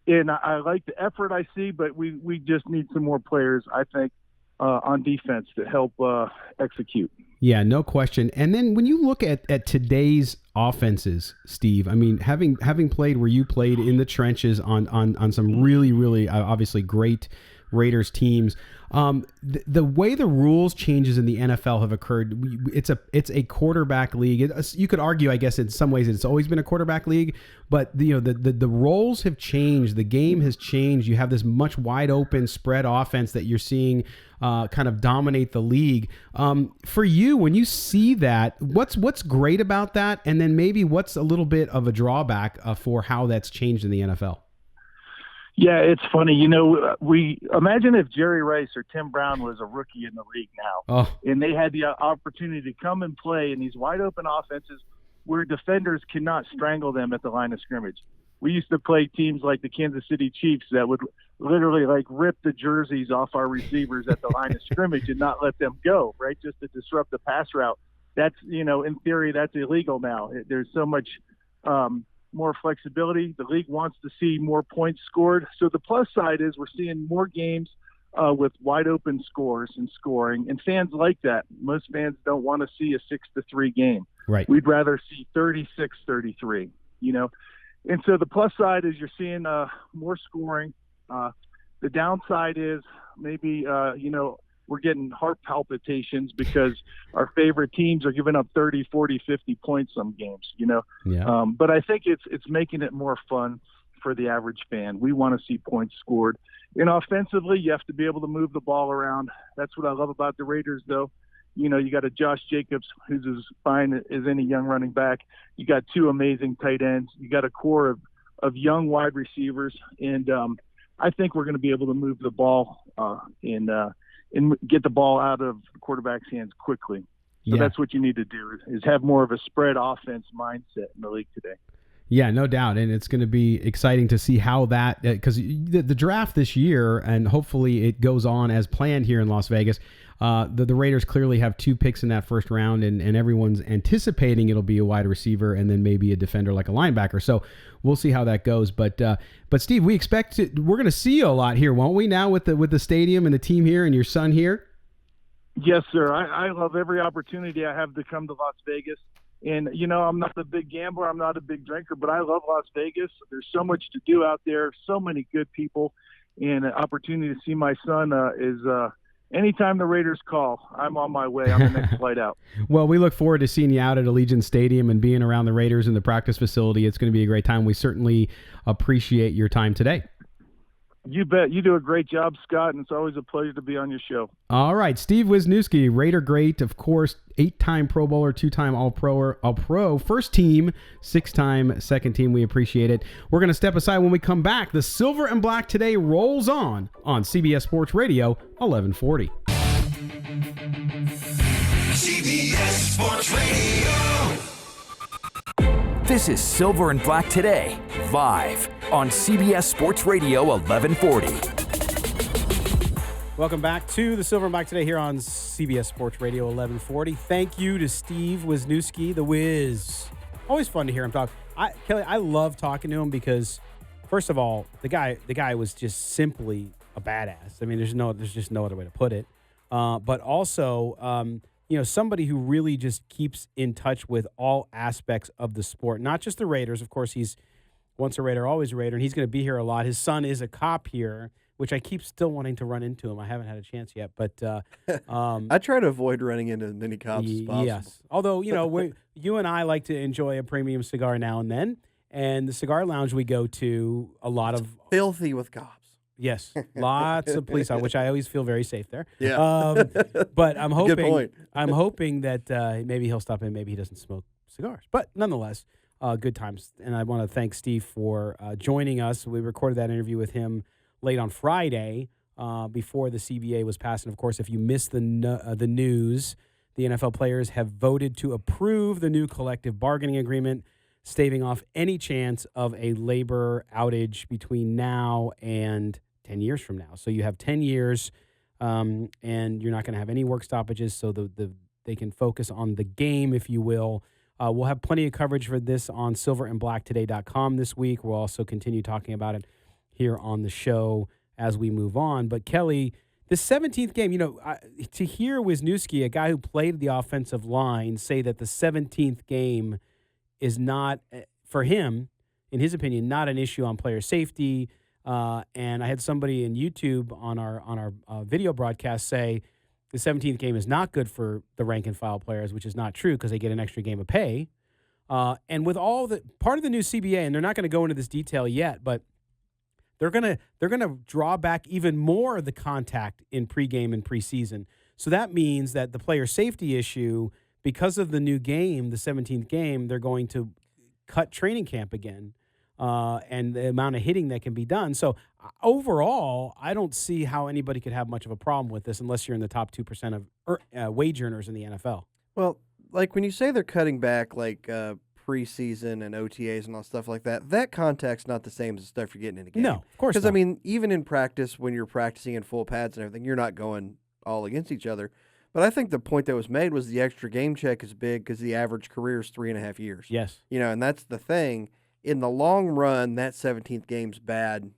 And I like the effort I see, but we just need some more players, I think, on defense to help execute. Yeah, no question. And then when you look at today's offenses, Steve, I mean, having played where you played in the trenches on some really, really obviously great Raiders teams, the way the rules changes in the NFL have occurred, it's a quarterback league. You could argue, I guess, in some ways it's always been a quarterback league, but the roles have changed. The game has changed. You have this much wide open spread offense that you're seeing kind of dominate the league. For you, when you see that, what's great about that, and then maybe what's a little bit of a drawback for how that's changed in the NFL? Yeah, it's funny. You know, we imagine if Jerry Rice or Tim Brown was a rookie in the league now, and they had the opportunity to come and play in these wide open offenses where defenders cannot strangle them at the line of scrimmage. We used to play teams like the Kansas City Chiefs that would literally like rip the jerseys off our receivers at the line of scrimmage and not let them go, right? Just to disrupt the pass route. That's, you know, in theory, that's illegal now. There's so much more flexibility. The league wants to see more points scored. So the plus side is we're seeing more games with wide open scores and scoring, and fans like that. Most fans don't want to see a 6-3 game. Right. We'd rather see 36-33, you know. And so the plus side is you're seeing more scoring. The downside is maybe, you know, we're getting heart palpitations because our favorite teams are giving up 30, 40, 50 points some games, you know. Yeah. But I think it's making it more fun for the average fan. We want to see points scored. And offensively, you have to be able to move the ball around. That's what I love about the Raiders, though. You know, you got a Josh Jacobs who's as fine as any young running back. You got 2 amazing tight ends. You got a core of young wide receivers. And I think we're going to be able to move the ball and get the ball out of the quarterback's hands quickly. So that's what you need to do is have more of a spread offense mindset in the league today. Yeah, no doubt. And it's going to be exciting to see how that, because the draft this year, and hopefully it goes on as planned here in Las Vegas, the Raiders clearly have 2 picks in that first round, and everyone's anticipating it'll be a wide receiver and then maybe a defender like a linebacker. So we'll see how that goes. But Steve, we're going to see you a lot here, won't we, now with the stadium and the team here and your son here? Yes, sir. I love every opportunity I have to come to Las Vegas. And, I'm not a big gambler. I'm not a big drinker, but I love Las Vegas. There's so much to do out there, so many good people. And an opportunity to see my son is anytime the Raiders call, I'm on my way. I'm the next flight out. Well, we look forward to seeing you out at Allegiant Stadium and being around the Raiders in the practice facility. It's going to be a great time. We certainly appreciate your time today. You bet. You do a great job, Scott, and it's always a pleasure to be on your show. All right. Steve Wisniewski, Raider great, of course, 8-time Pro Bowler, 2-time All-Pro, first team, 6-time second team. We appreciate it. We're going to step aside when we come back. The Silver and Black Today rolls on CBS Sports Radio, 1140. CBS Sports Radio. This is Silver and Black Today, live on CBS Sports Radio 1140. Welcome back to the Silver and Black Today here on CBS Sports Radio 1140. Thank you to Steve Wisniewski, the Wiz. Always fun to hear him talk. Kelly, I love talking to him because, first of all, the guy was just simply a badass. I mean, there's just no other way to put it. But also, somebody who really just keeps in touch with all aspects of the sport, not just the Raiders. Of course, he's once a Raider, always a Raider, and he's going to be here a lot. His son is a cop here, which I keep still wanting to run into him. I haven't had a chance yet, but I try to avoid running into as many cops as possible. Yes, although you and I like to enjoy a premium cigar now and then, and the cigar lounge we go to, a lot of filthy with cops. Yes, lots of police, which I always feel very safe there. Yeah, but I'm hoping. Good point. I'm hoping that maybe he'll stop in. Maybe he doesn't smoke cigars, but nonetheless. Good times. And I want to thank Steve for joining us. We recorded that interview with him late on Friday before the CBA was passed. And, of course, if you missed the news, the NFL players have voted to approve the new collective bargaining agreement, staving off any chance of a labor outage between now and 10 years from now. So you have 10 years, and you're not going to have any work stoppages, so they can focus on the game, if you will. We'll have plenty of coverage for this on silverandblacktoday.com this week. We'll also continue talking about it here on the show as we move on. But, Kelly, the 17th game, to hear Wisniewski, a guy who played the offensive line, say that the 17th game is not, for him, in his opinion, not an issue on player safety. And I had somebody in YouTube on our video broadcast say, the 17th game is not good for the rank and file players, which is not true because they get an extra game of pay. And with all the part of the new CBA, and they're not going to go into this detail yet, but they're going to draw back even more of the contact in pregame and preseason. So that means that the player safety issue, because of the new game, the 17th game, they're going to cut training camp again. And the amount of hitting that can be done. So overall, I don't see how anybody could have much of a problem with this unless you're in the top 2% of wage earners in the NFL. Well, like when you say they're cutting back like preseason and OTAs and all stuff like that, that contact's not the same as the stuff you're getting in a game. No, of course not. Because, I mean, even in practice, when you're practicing in full pads and everything, you're not going all against each other. But I think the point that was made was the extra game check is big because the average career is 3.5 years. Yes. And that's the thing. In the long run, that 17th game's bad,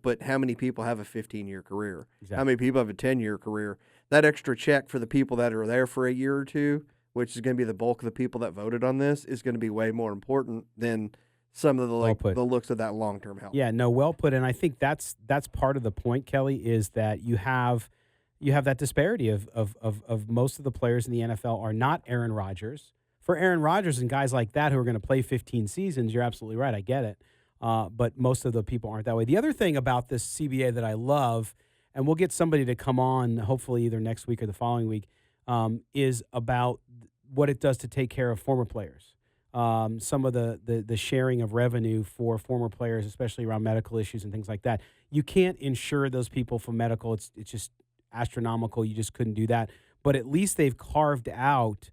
but how many people have a 15-year career? Exactly. How many people have a 10-year career? That extra check for the people that are there for a year or two, which is going to be the bulk of the people that voted on this, is going to be way more important than some of the looks of that long-term health. Yeah, no, well put. And I think that's part of the point, Kelly, is that you have that disparity of most of the players in the NFL are not Aaron Rodgers. For Aaron Rodgers and guys like that who are going to play 15 seasons, you're absolutely right. I get it. But most of the people aren't that way. The other thing about this CBA that I love, and we'll get somebody to come on hopefully either next week or the following week, is about what it does to take care of former players. Some of the sharing of revenue for former players, especially around medical issues and things like that. You can't insure those people for medical. It's just astronomical. You just couldn't do that. But at least they've carved out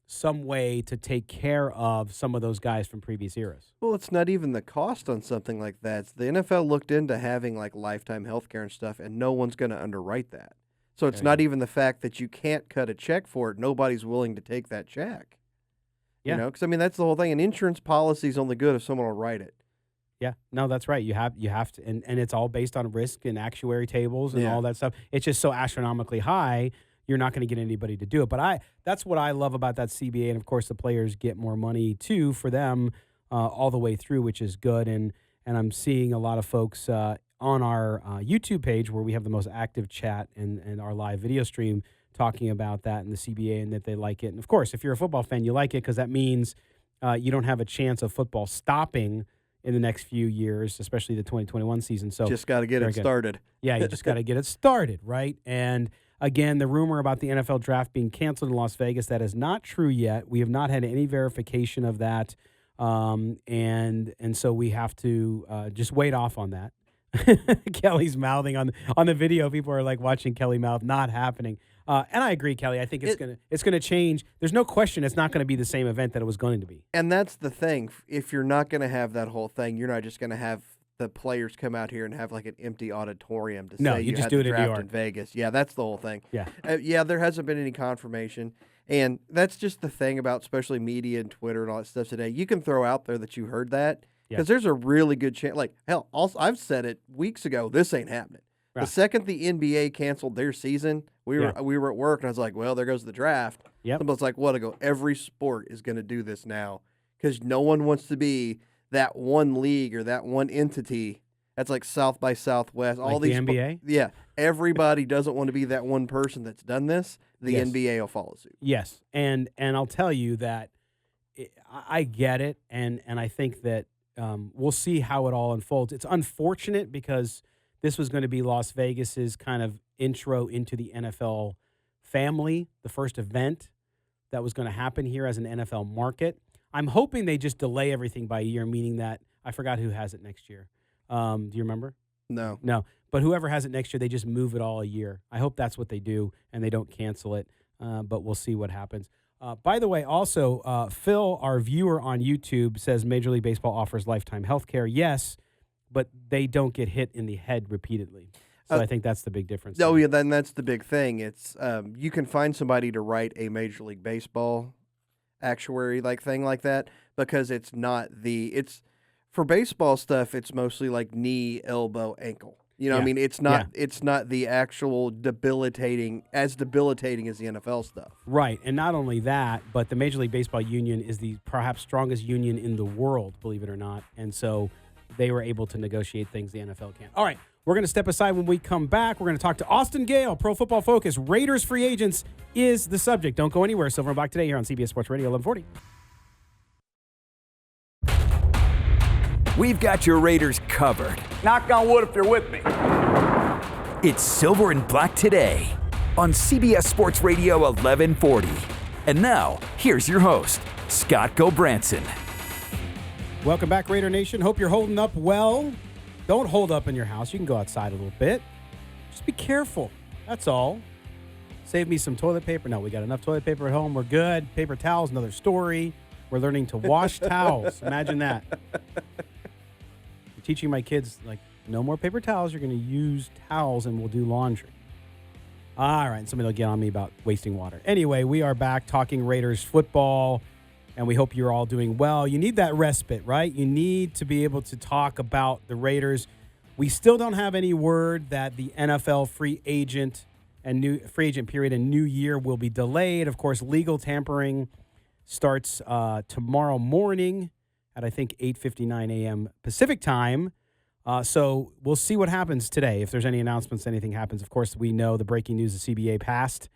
some way to take care of some of those guys from previous eras. Well, it's not even the cost on something like that. The NFL looked into having like lifetime health care and stuff, and no one's going to underwrite that. So it's not even the fact that you can't cut a check for it. Nobody's willing to take that check. Yeah. Because, I mean, that's the whole thing. An insurance policy is only good if someone will write it. Yeah, no, that's right. You have to, and it's all based on risk and actuary tables and all that stuff. It's just so astronomically high. you're not going to get anybody to do it. But that's what I love about that CBA, and of course the players get more money too for them all the way through, which is good. And I'm seeing a lot of folks on our YouTube page where we have the most active chat and our live video stream talking about that and the CBA and that they like it. And of course, if you're a football fan, you like it because that means you don't have a chance of football stopping in the next few years, especially the 2021 season. So just got to get it started. Yeah, you just got to get it started, right? And again, the rumor about the NFL draft being canceled in Las Vegas, that is not true yet. We have not had any verification of that, and so we have to just wait off on that. Kelly's mouthing on the video. People are like watching Kelly mouth, not happening. And I agree, Kelly. I think it's gonna change. There's no question it's not going to be the same event that it was going to be. And that's the thing. If you're not going to have that whole thing, you're not just going to have the players come out here and have like an empty auditorium to say you just had do the it in New draft York. in Vegas. Yeah, that's the whole thing. Yeah. Yeah, there hasn't been any confirmation. And that's just the thing about especially media and Twitter and all that stuff today. You can throw out there that you heard that because there's a really good chance. Like, hell, also, I've said it weeks ago, this ain't happening. Right. The second the NBA canceled their season, we were at work, and I was like, well, there goes the draft. Yep. Somebody's like, what? I go, every sport is going to do this now because no one wants to be that one league or that one entity. That's like South by Southwest. Like all these the NBA? Yeah. Everybody doesn't want to be that one person that's done this. The NBA will follow suit. Yes. And I'll tell you that I get it, and I think that we'll see how it all unfolds. It's unfortunate because this was going to be Las Vegas's kind of intro into the NFL family, the first event that was going to happen here as an NFL market. I'm hoping they just delay everything by a year, meaning that I forgot who has it next year. Do you remember? No. But whoever has it next year, they just move it all a year. I hope that's what they do, and they don't cancel it, but we'll see what happens. By the way, also, Phil, our viewer on YouTube, says Major League Baseball offers lifetime health care. Yes, but they don't get hit in the head repeatedly. So I think that's the big difference. Oh, yeah, then that's the big thing. It's you can find somebody to write a Major League Baseball actuary thing like that because it's not it's for baseball stuff, it's mostly like knee, elbow, ankle. You know what I mean? It's not the actual debilitating as the NFL stuff. Right. And not only that, but the Major League Baseball union is the perhaps strongest union in the world, believe it or not. And so they were able to negotiate things the NFL can't. All right, we're going to step aside. When we come back, we're going to talk to Austin Gayle, Pro Football Focus. Raiders free agents is the subject. Don't go anywhere. Silver and Black today here on CBS Sports Radio 1140. We've got your Raiders covered. Knock on wood if you're with me. It's Silver and Black today on CBS Sports Radio 1140. And now, here's your host, Scott Gobranson. Welcome back, Raider Nation. Hope you're holding up well. Don't hold up in your house. You can go outside a little bit. Just be careful. That's all. Save me some toilet paper. No, we got enough toilet paper at home. We're good. Paper towels, another story. We're learning to wash towels. Imagine that. I'm teaching my kids, no more paper towels. You're going to use towels and we'll do laundry. All right. Somebody will get on me about wasting water. Anyway, we are back talking Raiders football. And we hope you're all doing well. You need that respite, right? You need to be able to talk about the Raiders. We still don't have any word that the NFL free agent period and new year will be delayed. Of course, legal tampering starts tomorrow morning at, I think, 8:59 a.m. Pacific time. So we'll see what happens today. If there's any announcements, anything happens. Of course, we know the breaking news, the CBA passed.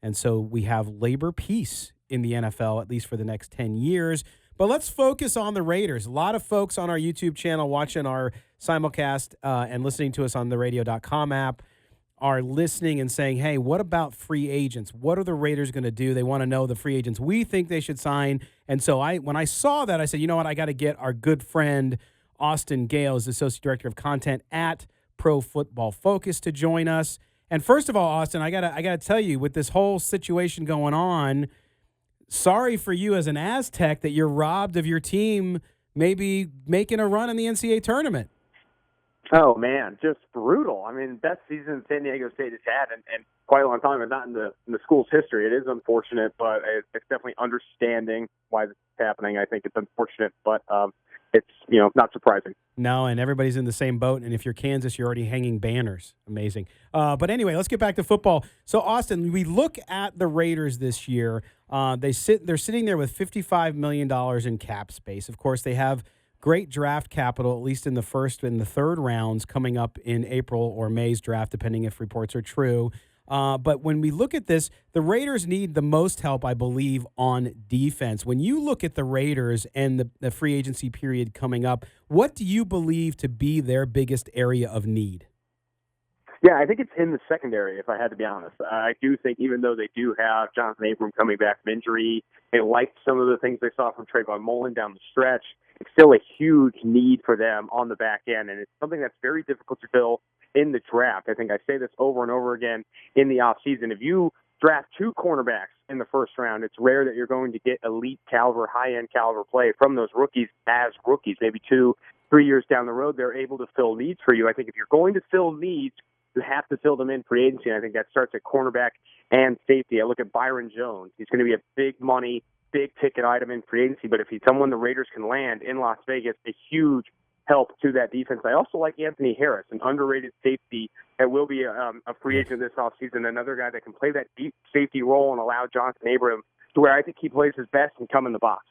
And so we have labor peace in the NFL, at least for the next 10 years. But let's focus on the Raiders. A lot of folks on our YouTube channel watching our simulcast and listening to us on the radio.com app are listening and saying, hey, what about free agents? What are the Raiders going to do? They want to know the free agents we think they should sign. And so when I saw that, I said, you know what? I got to get our good friend Austin Gayle, is the Associate Director of Content at Pro Football Focus, to join us. And first of all, Austin, I gotta tell you, with this whole situation going on, sorry for you as an Aztec that you're robbed of your team maybe making a run in the NCAA tournament. Oh, man, just brutal. I mean, best season San Diego State has had in quite a long time, and not in the school's history. It is unfortunate, but it's definitely understanding why this is happening. I think it's unfortunate, but it's not surprising. No, and everybody's in the same boat. And if you're Kansas, you're already hanging banners. Amazing. But anyway, let's get back to football. So, Austin, we look at the Raiders this year. They're sitting there with $55 million in cap space. Of course, they have great draft capital, at least in the first and the third rounds coming up in April or May's draft, depending if reports are true. But when we look at this, the Raiders need the most help, I believe, on defense. When you look at the Raiders and the free agency period coming up, what do you believe to be their biggest area of need? Yeah, I think it's in the secondary, if I had to be honest. I do think even though they do have Jonathan Abram coming back from injury, they liked some of the things they saw from Trayvon Mullen down the stretch. It's still a huge need for them on the back end, and it's something that's very difficult to fill in the draft. I think I say this over and over again in the offseason. If you draft 2 cornerbacks in the first round, it's rare that you're going to get elite caliber, high-end caliber play from those rookies as rookies. Maybe 2-3 years down the road, they're able to fill needs for you. I think if you're going to fill needs, you have to fill them in free agency, and I think that starts at cornerback and safety. I look at Byron Jones. He's going to be a big money, big-ticket item in free agency, but if he's someone the Raiders can land in Las Vegas, a huge help to that defense. I also like Anthony Harris, an underrated safety that will be a free agent this offseason, another guy that can play that deep safety role and allow Jonathan Abram to where I think he plays his best and come in the box.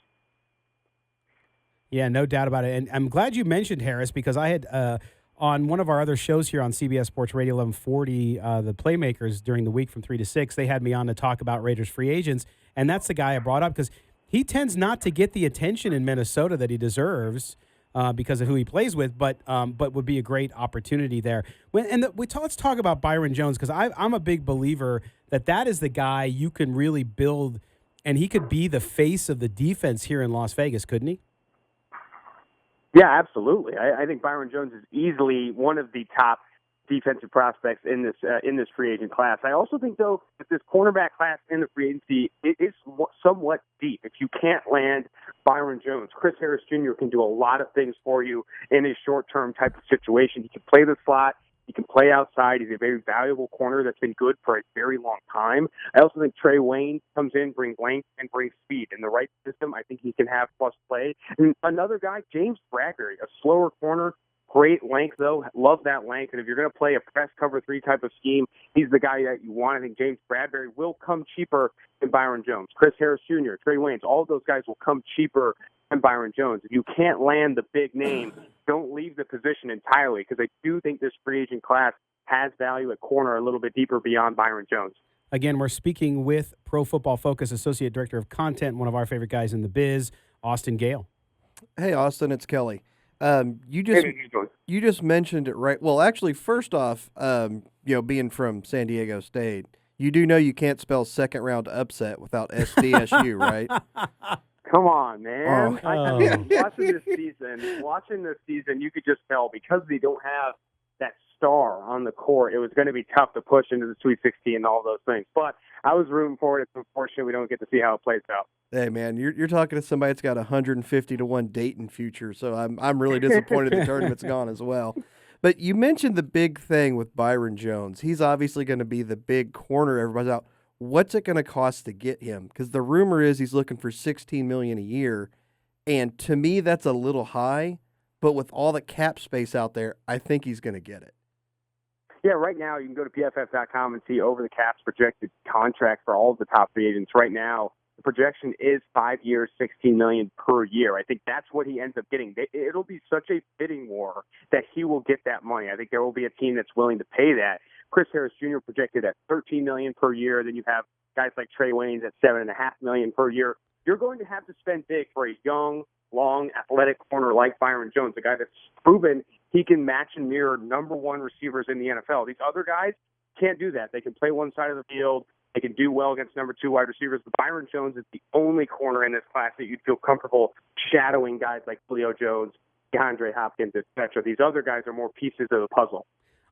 Yeah, no doubt about it. And I'm glad you mentioned Harris because I had on one of our other shows here on CBS Sports Radio 1140, the Playmakers during the week from 3 to 6, they had me on to talk about Raiders free agents, and that's the guy I brought up because he tends not to get the attention in Minnesota that he deserves because of who he plays with, but would be a great opportunity there. Let's talk about Byron Jones because I'm a big believer that is the guy you can really build, and he could be the face of the defense here in Las Vegas, couldn't he? Yeah, absolutely. I think Byron Jones is easily one of the top defensive prospects in this free agent class. I also think, though, that this cornerback class in the free agency is somewhat deep. If you can't land Byron Jones, Chris Harris Jr. can do a lot of things for you in a short-term type of situation. He can play the slot. He can play outside. He's a very valuable corner that's been good for a very long time. I also think Trey Wayne comes in, brings length, and brings speed. In the right system, I think he can have plus play. And another guy, James Bradbury, a slower corner, great length, though. Love that length. And if you're going to play a press cover 3 type of scheme, he's the guy that you want. I think James Bradbury will come cheaper than Byron Jones. Chris Harris Jr., Trey Waynes, all of those guys will come cheaper than Byron Jones. If you can't land the big name, don't leave the position entirely because I do think this free agent class has value at corner a little bit deeper beyond Byron Jones. Again, we're speaking with Pro Football Focus Associate Director of Content, one of our favorite guys in the biz, Austin Gayle. Hey, Austin, it's Kelly. You just mentioned it right. Well, actually, first off, being from San Diego State, you do know you can't spell second round upset without SDSU, right? Come on, man. Oh. I mean, watching this season, you could just tell because they don't have that star on the court, it was going to be tough to push into the Sweet 16 and all those things. But I was rooting for it. It's unfortunate we don't get to see how it plays out. Hey, man, you're talking to somebody that's got 150-1 Dayton future, so I'm really disappointed the tournament's gone as well. But you mentioned the big thing with Byron Jones. He's obviously going to be the big corner everybody's out. What's it going to cost to get him? Because the rumor is he's looking for $16 million a year, and to me that's a little high. But with all the cap space out there, I think he's going to get it. Yeah, right now you can go to PFF.com and see over the cap's projected contract for all of the top free agents. Right now, the projection is 5 years, $16 million per year. I think that's what he ends up getting. It'll be such a bidding war that he will get that money. I think there will be a team that's willing to pay that. Chris Harris Jr. projected at $13 million per year. Then you have guys like Trey Waynes at $7.5 million per year. You're going to have to spend big for a young, long, athletic corner like Byron Jones, a guy that's proven he can match and mirror number one receivers in the NFL. These other guys can't do that. They can play one side of the field. They can do well against number 2 wide receivers. But Byron Jones is the only corner in this class that you'd feel comfortable shadowing guys like Julio Jones, DeAndre Hopkins, etc. These other guys are more pieces of the puzzle.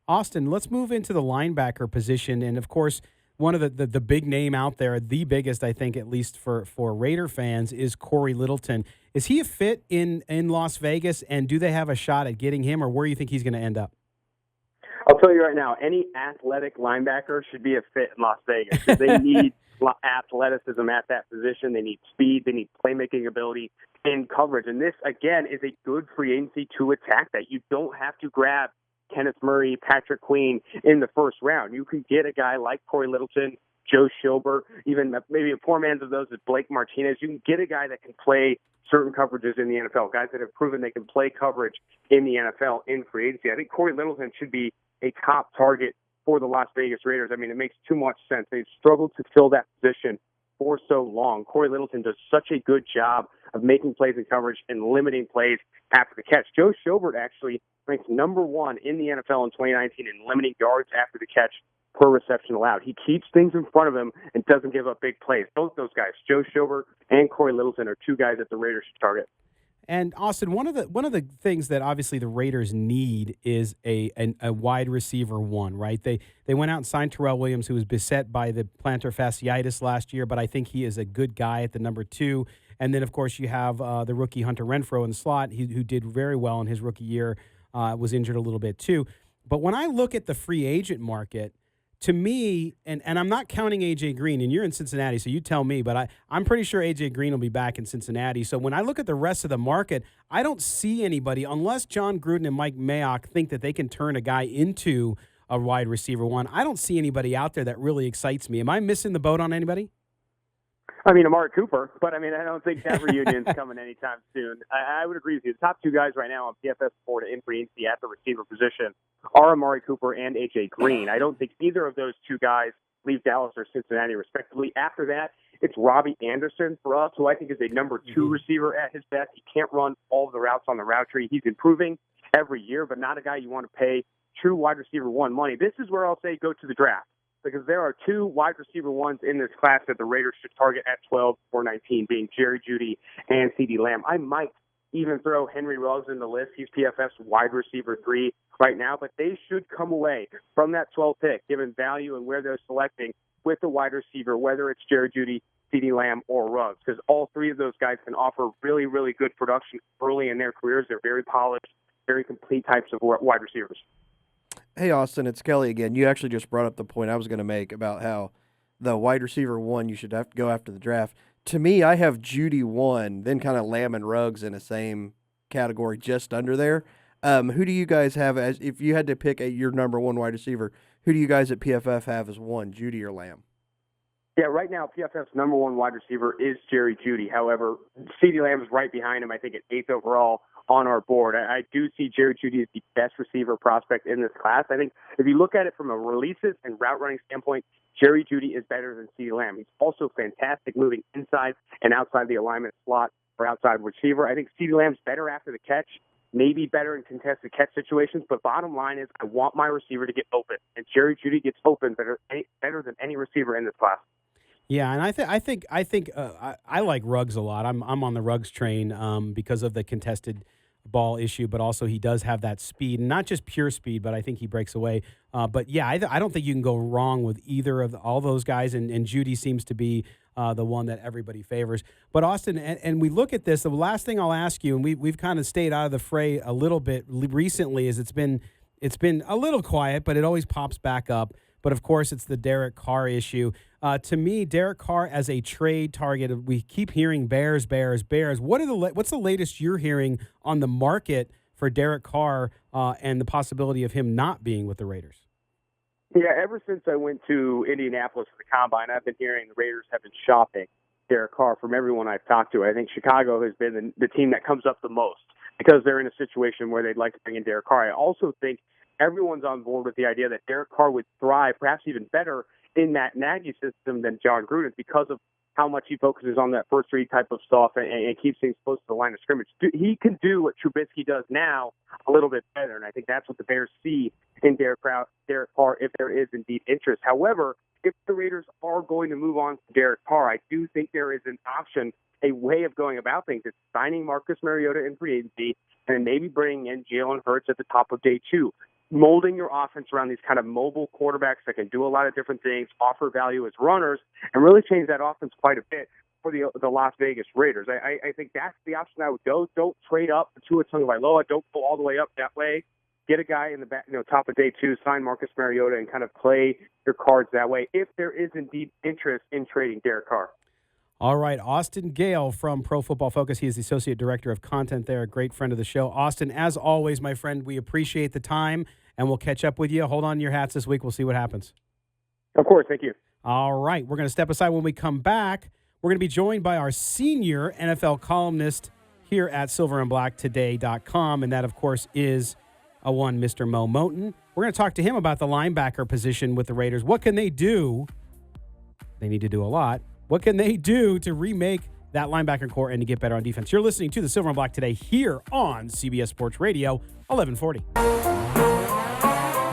Austin, let's move into the linebacker position. And, of course, one of the big name out there, the biggest, I think, at least for Raider fans, is Corey Littleton. Is he a fit in Las Vegas, and do they have a shot at getting him, or where do you think he's going to end up? I'll tell you right now, any athletic linebacker should be a fit in Las Vegas. They need athleticism at that position. They need speed. They need playmaking ability in coverage. And this, again, is a good free agency to attack that. You don't have to grab Kenneth Murray, Patrick Queen in the first round. You can get a guy like Corey Littleton, Joe Schobert, even maybe a poor man's of those is Blake Martinez. You can get a guy that can play certain coverages in the NFL, guys that have proven they can play coverage in the NFL in free agency. I think Corey Littleton should be a top target for the Las Vegas Raiders. I mean, it makes too much sense. They've struggled to fill that position for so long. Corey Littleton does such a good job of making plays in coverage and limiting plays after the catch. Joe Schobert actually ranks number 1 in the NFL in 2019 in limiting yards after the catch per reception allowed. He keeps things in front of him and doesn't give up big plays. Both those guys, Joe Schobert and Corey Littleton, are two guys that the Raiders should target. And Austin, one of the things that obviously the Raiders need is a wide receiver one, right? They went out and signed Terrell Williams, who was beset by the plantar fasciitis last year, but I think he is a good guy at the number 2. And then, of course, you have the rookie Hunter Renfrow in the slot, who did very well in his rookie year, was injured a little bit too. But when I look at the free agent market, to me, and I'm not counting A.J. Green, and you're in Cincinnati, so you tell me, but I'm pretty sure A.J. Green will be back in Cincinnati. So when I look at the rest of the market, I don't see anybody, unless John Gruden and Mike Mayock think that they can turn a guy into a wide receiver one. I don't see anybody out there that really excites me. Am I missing the boat on anybody? I mean, Amari Cooper, but I don't think that reunion's coming anytime soon. I would agree with you. The top 2 guys right now on PFF Sport in free agency at the receiver position are Amari Cooper and A.J. Green. I don't think either of those 2 guys leave Dallas or Cincinnati, respectively. After that, it's Robbie Anderson for us, who I think is a number 2 receiver at his best. He can't run all of the routes on the route tree. He's improving every year, but not a guy you want to pay true wide receiver one money. This is where I'll say go to the draft, because there are 2 wide receiver ones in this class that the Raiders should target at 12 or 19, being Jerry Jeudy and CeeDee Lamb. I might even throw Henry Ruggs in the list. He's PFF's wide receiver 3 right now, but they should come away from that 12 pick, given value and where they're selecting, with a wide receiver, whether it's Jerry Jeudy, CeeDee Lamb, or Ruggs, because all 3 of those guys can offer really, really good production early in their careers. They're very polished, very complete types of wide receivers. Hey, Austin, it's Kelly again. You actually just brought up the point I was going to make about how the wide receiver 1, you should have to go after the draft. To me, I have Jeudy 1, then kind of Lamb and Ruggs in the same category just under there. Who do you guys have as, if you had to pick your number 1 wide receiver, who do you guys at PFF have as 1, Jeudy or Lamb? Yeah, right now PFF's number 1 wide receiver is Jerry Jeudy. However, CeeDee Lamb is right behind him, I think, at 8th overall on our board. I do see Jerry Jeudy as the best receiver prospect in this class. I think if you look at it from a releases and route running standpoint, Jerry Jeudy is better than CeeDee Lamb. He's also fantastic moving inside and outside the alignment slot or outside receiver. I think CeeDee Lamb's better after the catch, maybe better in contested catch situations, but bottom line is I want my receiver to get open, and Jerry Jeudy gets open better than any receiver in this class. Yeah, and I think I like Ruggs a lot. I'm on the Ruggs train because of the contested ball issue, but also he does have that speed, not just pure speed, but I think he breaks away. But yeah, I don't think you can go wrong with either of all those guys, and Jeudy seems to be the one that everybody favors. But Austin, and we look at this, the last thing I'll ask you, and we've kind of stayed out of the fray a little bit recently, is it's been a little quiet, but it always pops back up. But, of course, it's the Derek Carr issue. To me, Derek Carr as a trade target, we keep hearing Bears. What's the latest you're hearing on the market for Derek Carr and the possibility of him not being with the Raiders? Yeah, ever since I went to Indianapolis for the Combine, I've been hearing the Raiders have been shopping Derek Carr from everyone I've talked to. I think Chicago has been the team that comes up the most because they're in a situation where they'd like to bring in Derek Carr. I also think everyone's on board with the idea that Derek Carr would thrive, perhaps even better, in that Nagy system than John Gruden because of how much he focuses on that first read type of stuff and keeps things close to the line of scrimmage. He can do what Trubisky does now a little bit better, and I think that's what the Bears see in Derek Carr if there is indeed interest. However, if the Raiders are going to move on to Derek Carr, I do think there is an option, a way of going about things. It's signing Marcus Mariota in free agency and maybe bringing in Jalen Hurts at the top of day 2. Molding your offense around these kind of mobile quarterbacks that can do a lot of different things, offer value as runners, and really change that offense quite a bit for the Las Vegas Raiders. I think that's the option I would go. Don't trade up to Tua Tagovailoa. Don't go all the way up that way get a guy in the back, top of day 2, sign Marcus Mariota, and kind of play your cards that way if there is indeed interest in trading Derek Carr. All right, Austin Gayle from Pro Football Focus. He is the Associate Director of Content there, a great friend of the show. Austin, as always, my friend, we appreciate the time, and we'll catch up with you. Hold on to your hats this week. We'll see what happens. Of course, thank you. All right, we're going to step aside. When we come back, we're going to be joined by our senior NFL columnist here at silverandblacktoday.com, and that, of course, is one Mr. Moe Moton. We're going to talk to him about the linebacker position with the Raiders. What can they do? They need to do a lot. What can they do to remake that linebacker core and to get better on defense? You're listening to the Silver and Black Today here on CBS Sports Radio, 1140.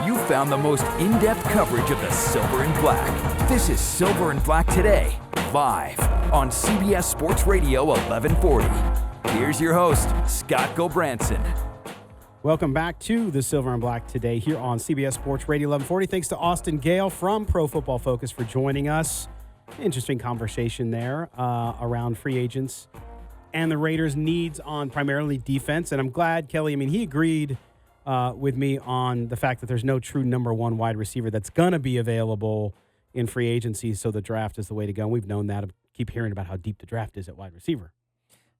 You found the most in-depth coverage of the Silver and Black. This is Silver and Black Today, live on CBS Sports Radio 1140. Here's your host, Scott Gobranson. Welcome back to the Silver and Black Today here on CBS Sports Radio 1140. Thanks to Austin Gayle from Pro Football Focus for joining us. Interesting conversation there around free agents and the Raiders' needs on primarily defense. And I'm glad, Kelly, he agreed with me on the fact that there's no true number one wide receiver that's going to be available in free agency, so the draft is the way to go. And we've known that. I keep hearing about how deep the draft is at wide receiver.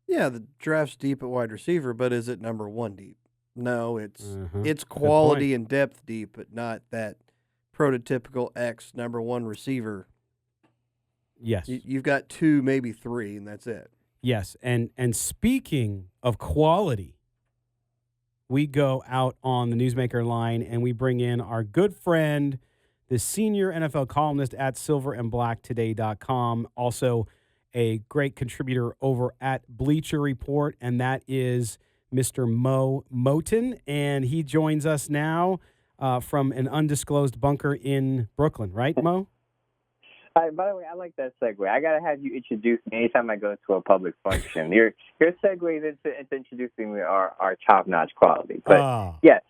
Yeah, the draft's deep at wide receiver, but is it number one deep? No, it's quality and depth deep, but not that prototypical X number one receiver. Yes. You've got 2, maybe 3, and that's it. Yes, and speaking of quality, we go out on the Newsmaker line and we bring in our good friend, the senior NFL columnist at silverandblacktoday.com, also a great contributor over at Bleacher Report, and that is Mr. Moe Moton, and he joins us now from an undisclosed bunker in Brooklyn, right, Mo? By the way, I like that segue. I gotta have you introduce me anytime I go to a public function. Your segue into introducing me our top-notch quality. But yes,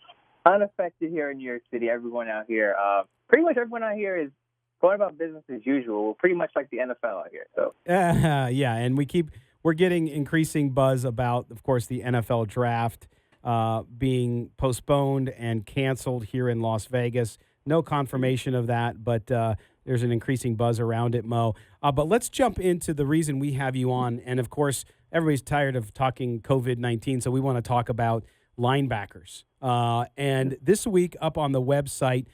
unaffected here in New York City. Everyone out here, pretty much everyone out here is going about business as usual. Pretty much like the NFL out here. So yeah, and we're getting increasing buzz about, of course, the NFL draft being postponed and canceled here in Las Vegas. No confirmation of that, but there's an increasing buzz around it, Mo. But let's jump into the reason we have you on. And, of course, everybody's tired of talking COVID-19, so we want to talk about linebackers. And this week up on the website,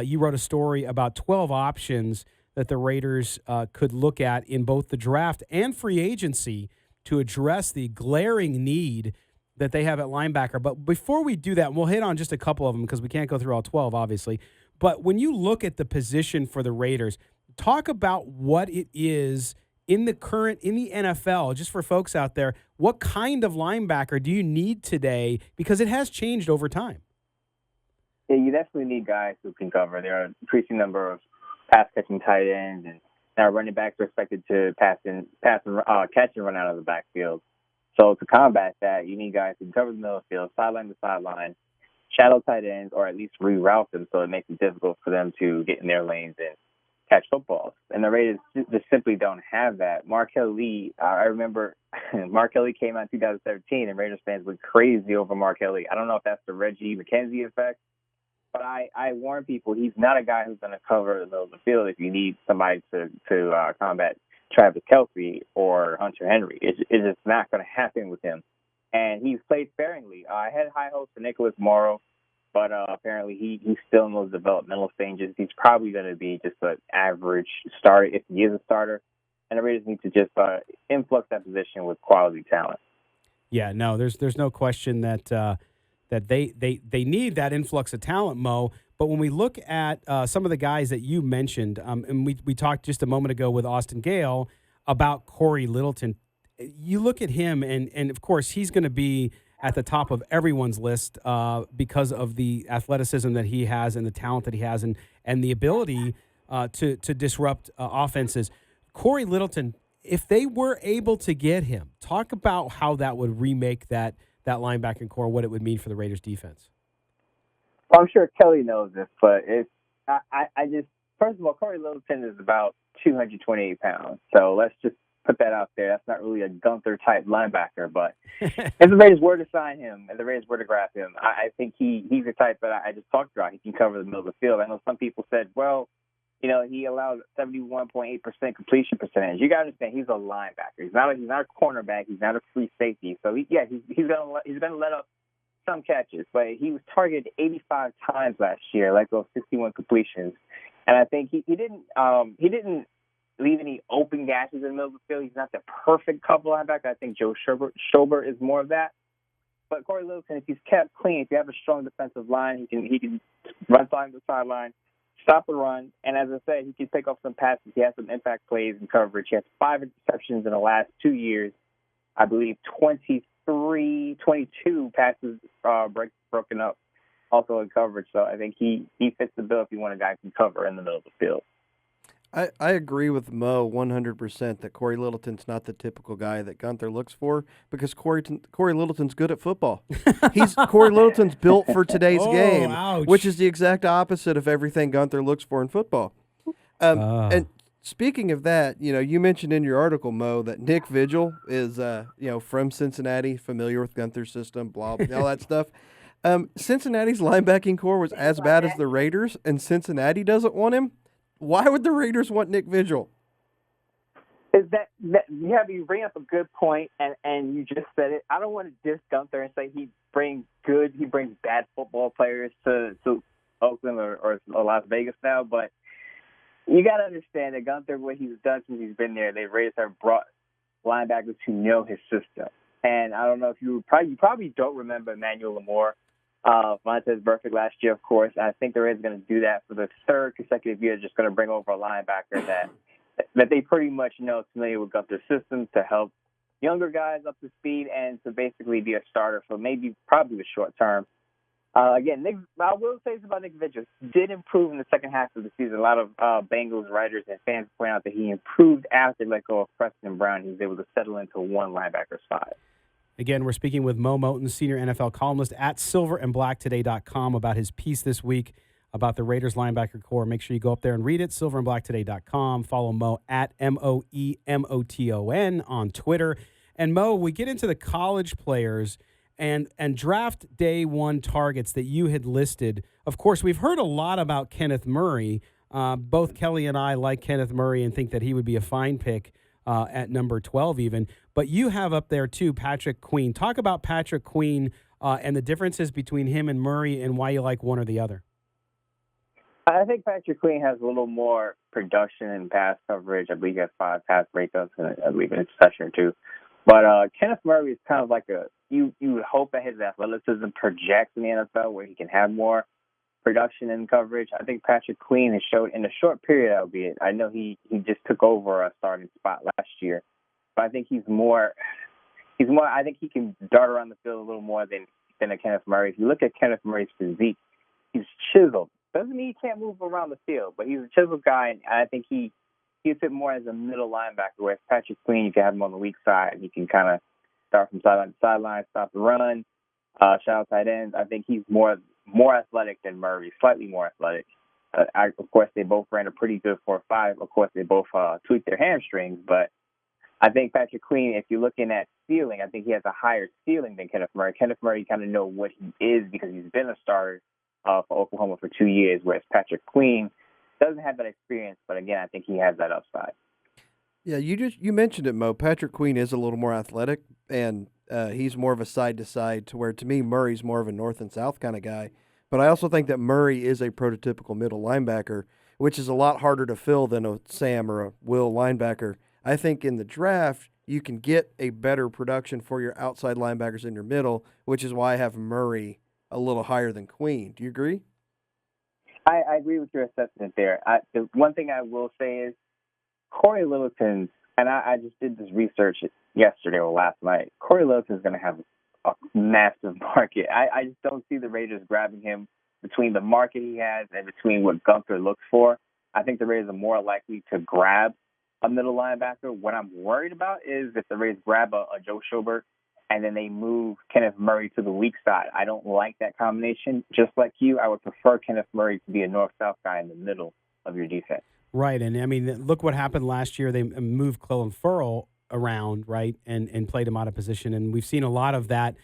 you wrote a story about 12 options that the Raiders could look at in both the draft and free agency to address the glaring need that they have at linebacker. But before we do that, we'll hit on just a couple of them because we can't go through all 12, obviously. But when you look at the position for the Raiders, talk about what it is in the NFL, just for folks out there. What kind of linebacker do you need today? Because it has changed over time. Yeah, you definitely need guys who can cover. There are an increasing number of pass-catching tight ends, and now running backs are expected to catch and run out of the backfield. So to combat that, you need guys who can cover the middle of the field, sideline to sideline, shadow tight ends, or at least reroute them so it makes it difficult for them to get in their lanes and catch footballs. And the Raiders just simply don't have that. Markel Lee, I remember Markel Lee came out in 2017, and Raiders fans went crazy over Markel Lee. I don't know if that's the Reggie McKenzie effect, but I warn people he's not a guy who's going to cover the middle of the field if you need somebody to combat Travis Kelce or Hunter Henry. It's just not going to happen with him. And he's played sparingly. I had high hopes for Nicholas Morrow, but apparently he's still in those developmental stages. He's probably going to be just an average starter if he is a starter. And the Raiders need to just influx that position with quality talent. Yeah, no, there's no question that that they need that influx of talent, Mo. But when we look at some of the guys that you mentioned, and we talked just a moment ago with Austin Gayle about Corey Littleton, you look at him, and of course, he's going to be at the top of everyone's list because of the athleticism that he has and the talent that he has and the ability to disrupt offenses. Corey Littleton, if they were able to get him, talk about how that would remake that linebacking core, what it would mean for the Raiders defense. Well, I'm sure Kelly knows this, but I just, first of all, Corey Littleton is about 228 pounds. So let's just put that out there. That's not really a Gunther-type linebacker, but if the Raiders were to sign him, and the Raiders were to grab him, I think he's the type that I just talked about. He can cover the middle of the field. I know some people said, well, he allowed 71.8% completion percentage. You got to understand, he's a linebacker. He's not a cornerback. He's not a free safety. So he's gonna let up some catches, but he was targeted 85 times last year, like those 61 completions. And I think he didn't leave any open gashes in the middle of the field. He's not the perfect cover linebacker. I think Joe Schobert is more of that. But Corey Littleton, if he's kept clean, if you have a strong defensive line, he can run side to sideline, stop the run, and as I said, he can pick up some passes. He has some impact plays and coverage. He has 5 interceptions in the last 2 years. I believe 22 passes broken up also in coverage. So I think he fits the bill if you want a guy who can cover in the middle of the field. I agree with Mo 100% that Corey Littleton's not the typical guy that Gunther looks for, because Corey Littleton's good at football. Corey Littleton's built for today's game, ouch. which is the exact opposite of everything Gunther looks for in football. And speaking of that, you mentioned in your article, Mo, that Nick Vigil is from Cincinnati, familiar with Gunther's system, blah, blah, all that stuff. Cincinnati's linebacking core was as bad as the Raiders, and Cincinnati doesn't want him. Why would the Raiders want Nick Vigil? Is that you bring up a good point, and you just said it. I don't want to diss Gunther and say he brings bad football players to Oakland or Las Vegas now, but you got to understand that Gunther, what he's done since he's been there, the Raiders have brought linebackers who know his system. And I don't know if you probably don't remember Emmanuel Lamore. Montez Burfict last year, of course. I think the Raiders are going to do that for the 3rd consecutive year, just going to bring over a linebacker that they pretty much know is familiar with Gunther's system to help younger guys up to speed and to basically be a starter for probably the short term. Again, I will say this about Nick Vigil. Did improve in the second half of the season. A lot of Bengals writers and fans point out that he improved after let go of Preston Brown. He was able to settle into one linebacker spot. Again, we're speaking with Moe Moton, senior NFL columnist at silverandblacktoday.com, about his piece this week about the Raiders linebacker core. Make sure you go up there and read it, silverandblacktoday.com. Follow Mo at MOEMOTON on Twitter. And Mo, we get into the college players and draft day 1 targets that you had listed. Of course, we've heard a lot about Kenneth Murray. Both Kelly and I like Kenneth Murray and think that he would be a fine pick at number 12 even. But you have up there, too, Patrick Queen. Talk about Patrick Queen and the differences between him and Murray and why you like one or the other. I think Patrick Queen has a little more production and pass coverage. I believe he has 5 pass breakups and I believe an interception or 2. But Kenneth Murray is kind of like you would hope that his athleticism projects in the NFL where he can have more production and coverage. I think Patrick Queen has showed in a short period, albeit. I know he just took over a starting spot last year. But I think he's more. I think he can dart around the field a little more than a Kenneth Murray. If you look at Kenneth Murray's physique, he's chiseled. Doesn't mean he can't move around the field, but he's a chiseled guy, and I think he fit more as a middle linebacker. Whereas Patrick Queen, you can have him on the weak side. He can kind of start from sideline to sideline, stop the run, shout tight ends. I think he's more athletic than Murray, slightly more athletic. Of course, they both ran a pretty good 4.5. Of course, they both tweaked their hamstrings, but I think Patrick Queen, if you're looking at ceiling, I think he has a higher ceiling than Kenneth Murray. Kenneth Murray kind of know what he is because he's been a starter for Oklahoma for 2 years, whereas Patrick Queen doesn't have that experience, but again, I think he has that upside. Yeah, you mentioned it, Mo. Patrick Queen is a little more athletic, and he's more of a side-to-side to where, to me, Murray's more of a north and south kind of guy. But I also think that Murray is a prototypical middle linebacker, which is a lot harder to fill than a Sam or a Will linebacker. I think in the draft, you can get a better production for your outside linebackers in your middle, which is why I have Murray a little higher than Queen. Do you agree? I agree with your assessment there. The one thing I will say is Corey Littleton, and I just did this research yesterday or last night, Corey Littleton's going to have a massive market. I just don't see the Raiders grabbing him between the market he has and between what Gunther looks for. I think the Raiders are more likely to grab a middle linebacker. What I'm worried about is if the Raiders grab a Joe Schobert and then they move Kenneth Murray to the weak side. I don't like that combination. Just like you, I would prefer Kenneth Murray to be a north-south guy in the middle of your defense. Right, and I mean, look what happened last year. They moved Clelin Ferrell around, right, and played him out of position. And we've seen a lot of that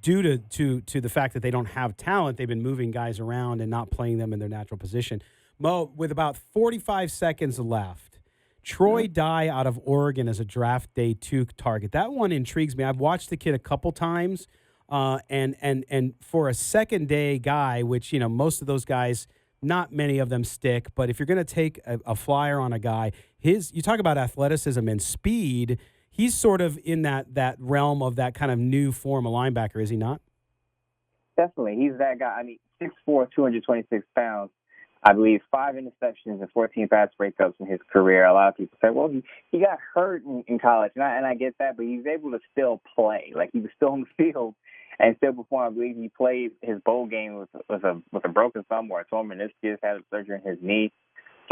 due to the fact that they don't have talent. They've been moving guys around and not playing them in their natural position. Mo, with about 45 seconds left, Troy Dye out of Oregon as a draft day 2 target. That one intrigues me. I've watched the kid a couple times, and for a second day guy, which, you know, most of those guys, not many of them stick, but if you're going to take a flyer on a guy, you talk about athleticism and speed, he's sort of in that realm of that kind of new form of linebacker, is he not? Definitely. He's that guy. I mean, 6'4", 226 pounds. I believe 5 interceptions and 14 pass breakups in his career. A lot of people say, well, he got hurt in college, and I get that, but he's able to still play. Like, he was still on the field and still perform. I believe he played his bowl game with a broken thumb or a torn meniscus, had a surgery in his knee.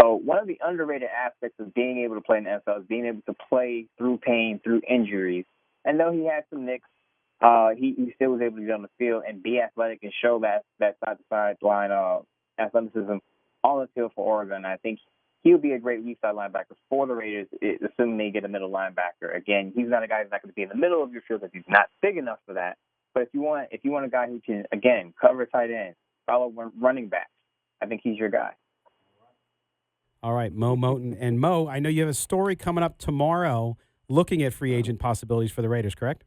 So one of the underrated aspects of being able to play in the NFL is being able to play through pain, through injuries. And though he had some nicks, he still was able to get on the field and be athletic and show that side-to-side line athleticism on the field for Oregon. I think he'll be a great weak side linebacker for the Raiders, assuming they get a middle linebacker. Again, he's not a guy who's not going to be in the middle of your field because he's not big enough for that. But if you want a guy who can, again, cover tight ends, follow running backs, I think he's your guy. All right, Moe Moton. And Mo, I know you have a story coming up tomorrow looking at free agent possibilities for the Raiders, correct?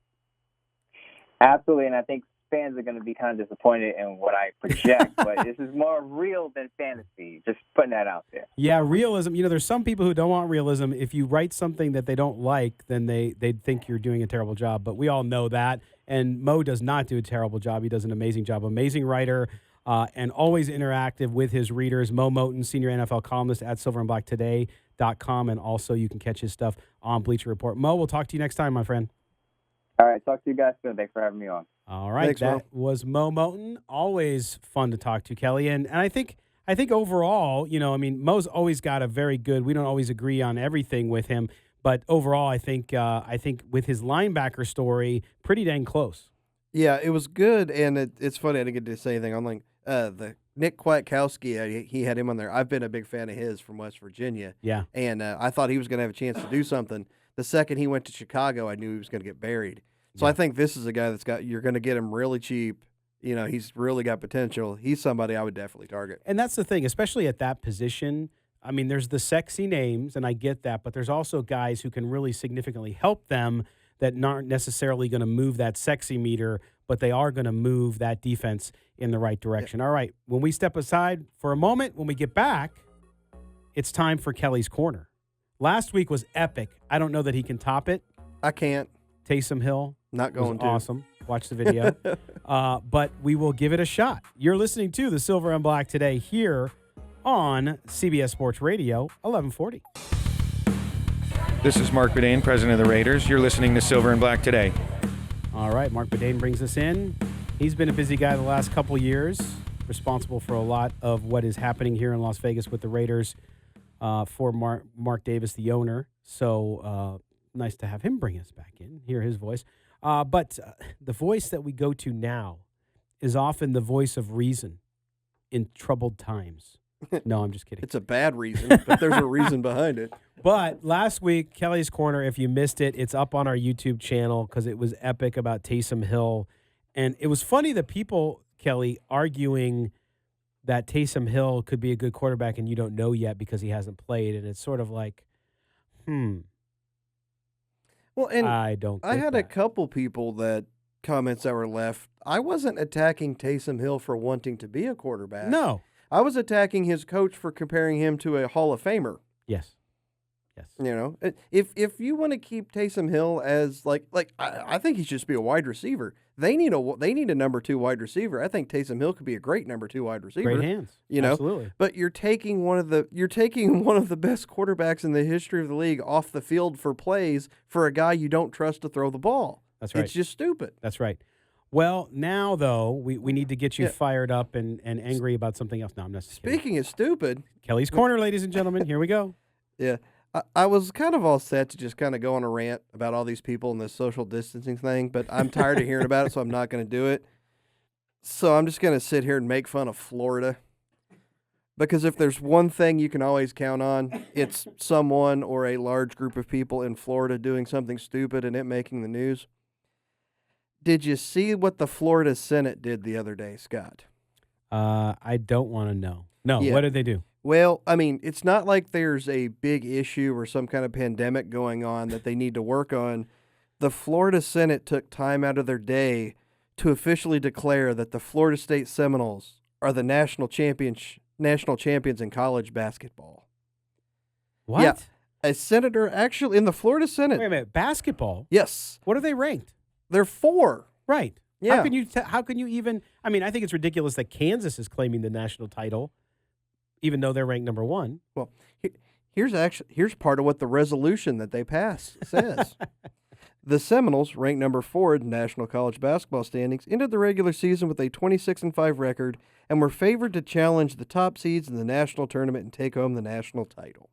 Absolutely, and I think fans are going to be kind of disappointed in what I project, but this is more real than fantasy. Just putting that out there. Yeah, realism. You know, there's some people who don't want realism. If you write something that they don't like, then they'd think you're doing a terrible job. But we all know that. And Mo does not do a terrible job. He does an amazing job. Amazing writer and always interactive with his readers. Moe Moton, senior NFL columnist at silverandblacktoday.com. And also you can catch his stuff on Bleacher Report. Mo, we'll talk to you next time, my friend. All right, talk to you guys soon. Thanks for having me on. All right, Thanks, that was Moe Moton. Always fun to talk to, Kelly. And I think overall, you know, I mean, Mo's always got a very good. We don't always agree on everything with him, but overall, I think with his linebacker story, pretty dang close. Yeah, it was good, and it's funny. I didn't get to say anything. I'm like the Nick Kwiatkowski. He had him on there. I've been a big fan of his from West Virginia. Yeah, and I thought he was going to have a chance to do something. The second he went to Chicago, I knew he was going to get buried. So I think this is a guy you're going to get him really cheap. You know, he's really got potential. He's somebody I would definitely target. And that's the thing, especially at that position. I mean, there's the sexy names, and I get that, but there's also guys who can really significantly help them that aren't necessarily going to move that sexy meter, but they are going to move that defense in the right direction. Yeah. All right, when we step aside for a moment, when we get back, it's time for Kelly's Corner. Last week was epic. I don't know that he can top it. I can't. Taysom Hill. Not going to. Awesome. Watch the video. But we will give it a shot. You're listening to the Silver and Black today here on CBS Sports Radio, 1140. This is Mark Bedane, president of the Raiders. You're listening to Silver and Black today. All right, Mark Bedane brings us in. He's been a busy guy the last couple years, responsible for a lot of what is happening here in Las Vegas with the Raiders for Mark Davis, the owner. So nice to have him bring us back in, hear his voice. But the voice that we go to now is often the voice of reason in troubled times. No, I'm just kidding. It's a bad reason, but there's a reason behind it. But last week, Kelly's Corner, if you missed it, it's up on our YouTube channel because it was epic about Taysom Hill. And it was funny that people, Kelly, arguing that Taysom Hill could be a good quarterback and you don't know yet because he hasn't played. And it's sort of like, Well, and I had a couple people that comments that were left. I wasn't attacking Taysom Hill for wanting to be a quarterback. No. I was attacking his coach for comparing him to a Hall of Famer. Yes. You know, if you want to keep Taysom Hill as I think he should just be a wide receiver. They need a number 2 wide receiver. I think Taysom Hill could be a great number 2 wide receiver. Great hands. You know, absolutely. But you're taking one of the best quarterbacks in the history of the league off the field for plays for a guy you don't trust to throw the ball. That's right. It's just stupid. That's right. Well, now, though, we need to get you fired up and angry about something else. No, I'm not Speaking of stupid. Kelly's Corner, ladies and gentlemen. Here we go. Yeah. I was kind of all set to just kind of go on a rant about all these people and this social distancing thing, but I'm tired of hearing about it, so I'm not going to do it. So I'm just going to sit here and make fun of Florida. Because if there's one thing you can always count on, it's someone or a large group of people in Florida doing something stupid and it making the news. Did you see what the Florida Senate did the other day, Scott? I don't want to know. No, Yeah. What did they do? Well, I mean, it's not like there's a big issue or some kind of pandemic going on that they need to work on. The Florida Senate took time out of their day to officially declare that the Florida State Seminoles are the national champions in college basketball. What? Yeah, a senator actually in the Florida Senate. Wait a minute. Basketball? Yes. What are they ranked? They're 4. Right. Yeah. How can you even? I mean, I think it's ridiculous that Kansas is claiming the national title, even though they're ranked number 1. Well, here's part of what the resolution that they passed says. The Seminoles, ranked number 4 in national college basketball standings, ended the regular season with a 26-5 record and were favored to challenge the top seeds in the national tournament and take home the national title.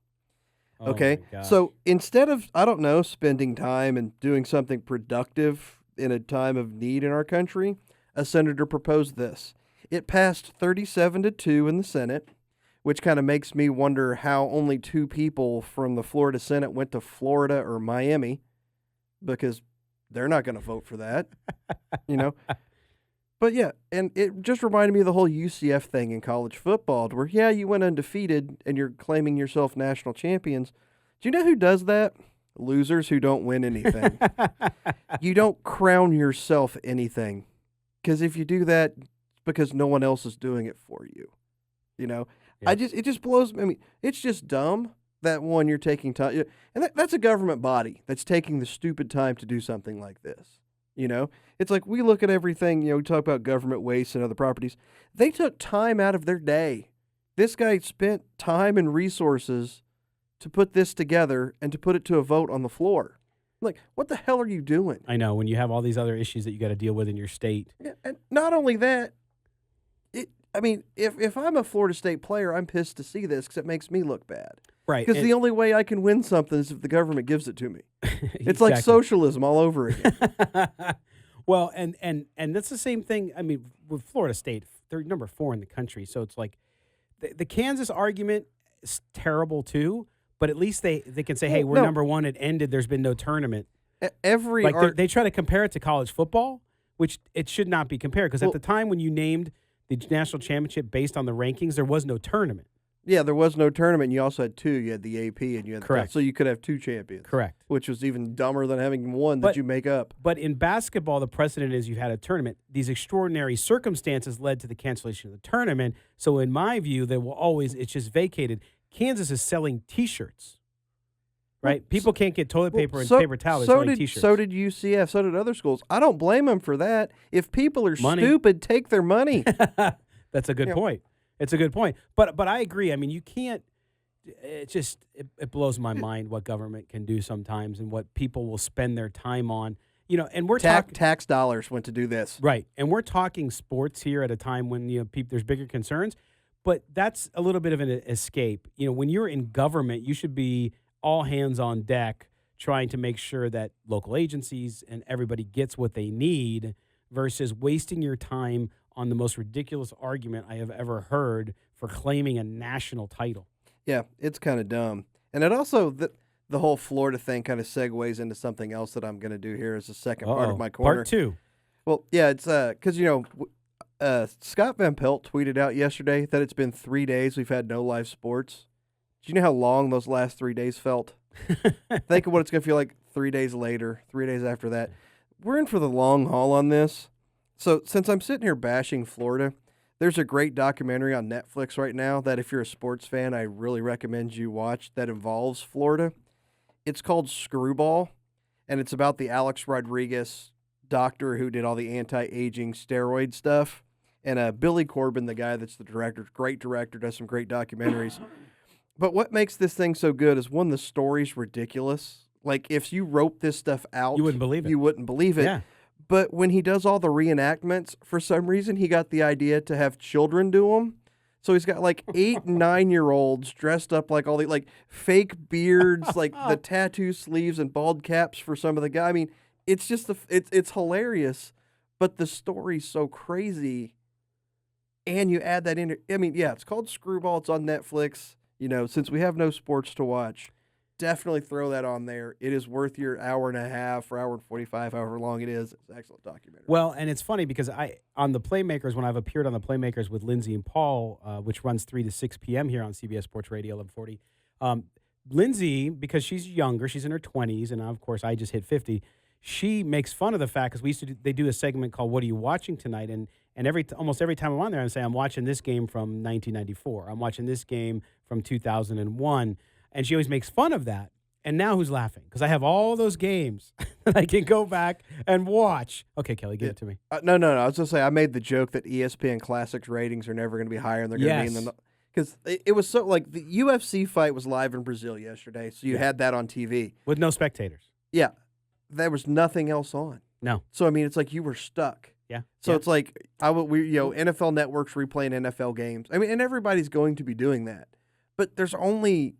Oh Okay, my gosh. so instead of, I don't know, spending time and doing something productive in a time of need in our country, a senator proposed this. It passed 37-2 in the Senate, which kind of makes me wonder how only 2 people from the Florida Senate went to Florida or Miami, because they're not going to vote for that, you know. But yeah, and it just reminded me of the whole UCF thing in college football, where, yeah, you went undefeated and you're claiming yourself national champions. Do you know who does that? Losers who don't win anything. You don't crown yourself anything, because if you do that, it's because no one else is doing it for you. You know, Yeah. it just blows. I mean, it's just dumb that one you're taking time, and that's a government body that's taking the stupid time to do something like this. You know, it's like we look at everything. You know, we talk about government waste and other properties. They took time out of their day. This guy spent time and resources to put this together and to put it to a vote on the floor. Like, what the hell are you doing? I know, when you have all these other issues that you got to deal with in your state. Yeah, and not only that, I mean, if I'm a Florida State player, I'm pissed to see this because it makes me look bad. Right. Because the only way I can win something is if the government gives it to me. It's like socialism all over again. Well, and that's the same thing. I mean, with Florida State, they're number 4 in the country. So it's like the Kansas argument is terrible too, but at least they can say, hey, we're number 1. It ended. There's been no tournament. They try to compare it to college football, which it should not be compared, because at the time when you named the national championship based on the rankings, there was no tournament. Yeah, there was no tournament. You also had 2. You had the AP and you had Correct. So you could have 2 champions. Correct. Which was even dumber than having one that you make up. But in basketball, the precedent is you had a tournament. These extraordinary circumstances led to the cancellation of the tournament. So in my view, they will always, it's just vacated. Kansas is selling T-shirts, right? People can't get toilet paper and paper towels. They're selling T-shirts. So did UCF. So did other schools. I don't blame them for that. If people are stupid, take their money. That's a good point. It's a good point. But I agree. I mean, you can't. It blows my mind what government can do sometimes and what people will spend their time on. You know, and we're talking tax dollars went to do this, right? And we're talking sports here at a time when there's bigger concerns. But that's a little bit of an escape. You know, when you're in government, you should be all hands on deck, trying to make sure that local agencies and everybody gets what they need, versus wasting your time on the most ridiculous argument I have ever heard for claiming a national title. Yeah, it's kind of dumb. And it also, the whole Florida thing kind of segues into something else that I'm going to do here as the second part of my corner. Part 2. Well, yeah, it's because, Scott Van Pelt tweeted out yesterday that it's been 3 days we've had no live sports. Do you know how long those last 3 days felt? Think of what it's going to feel like 3 days later, 3 days after that. We're in for the long haul on this. So since I'm sitting here bashing Florida, there's a great documentary on Netflix right now that if you're a sports fan, I really recommend you watch that involves Florida. It's called Screwball, and it's about the Alex Rodriguez doctor who did all the anti-aging steroid stuff. And Billy Corbin, the guy that's the director, great director, does some great documentaries. But what makes this thing so good is, one, the story's ridiculous. Like, if you wrote this stuff out, You wouldn't believe it. You wouldn't believe it. Yeah. But when he does all the reenactments, for some reason, he got the idea to have children do them. So he's got like 8 and 9-year-olds dressed up like all the like fake beards, like the tattoo sleeves and bald caps for some of the guys. I mean, it's just it's hilarious, but the story's so crazy and you add that in. I mean, yeah, it's called Screwball. It's on Netflix. Since we have no sports to watch, definitely throw that on there. It is worth your hour and a half or hour and 45, however long it is. It's an excellent documentary. Well, and it's funny because on the Playmakers, when I've appeared on the Playmakers with Lindsay and Paul, which runs 3 to 6 p.m. here on CBS Sports Radio 1140, Lindsay, because she's younger, she's in her 20s, and of course I just hit 50, she makes fun of the fact, because they do a segment called What Are You Watching Tonight? And almost every time I'm on there, I'm saying, I'm watching this game from 1994. I'm watching this game from 2001. And she always makes fun of that. And now who's laughing? Because I have all those games that I can go back and watch. Okay, Kelly, give it to me. No. I was going to say, I made the joke that ESPN Classics ratings are never going to be higher, and they're going to be in the... Because it was so, like, the UFC fight was live in Brazil yesterday, so you had that on TV. With no spectators. Yeah. There was nothing else on. No. So, I mean, it's like you were stuck. Yeah. So it's like, NFL Network's replaying NFL games. I mean, and everybody's going to be doing that. But there's only...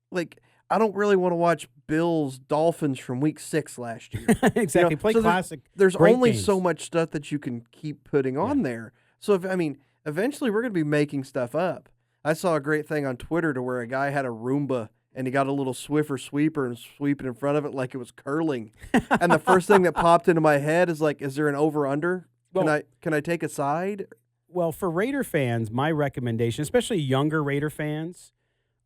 Like, I don't really want to watch Bills Dolphins from week 6 last year. Exactly. Play classic. There's only games. so much stuff that you can keep putting on there. So, eventually we're going to be making stuff up. I saw a great thing on Twitter to where a guy had a Roomba and he got a little Swiffer sweeper and sweeping in front of it like it was curling. And the first thing that popped into my head is like, is there an over-under? Can I take a side? Well, for Raider fans, my recommendation, especially younger Raider fans,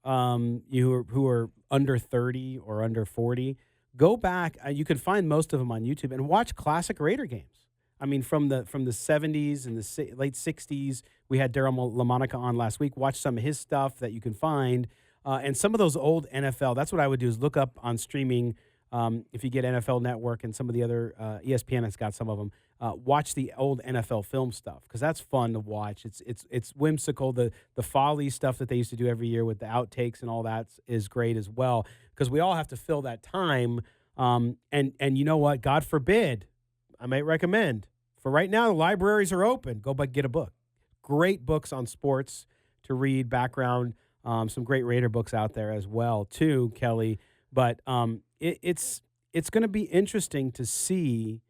who are under 30 or under 40, go back. You can find most of them on YouTube and watch classic Raider games. I mean, from the 70s and the late 60s, we had Daryl LaMonica on last week. Watch some of his stuff that you can find, and some of those old NFL. That's what I would do, is look up on streaming. If you get NFL Network and some of the other ESPN has got some of them. Watch the old NFL film stuff, because that's fun to watch. It's whimsical. The Folly stuff that they used to do every year with the outtakes and all that is great as well, because we all have to fill that time. And you know what? God forbid, I might recommend, for right now, the libraries are open. Go back, get a book. Great books on sports to read, background, some great Raider books out there as well too, Kelly. But it's going to be interesting to see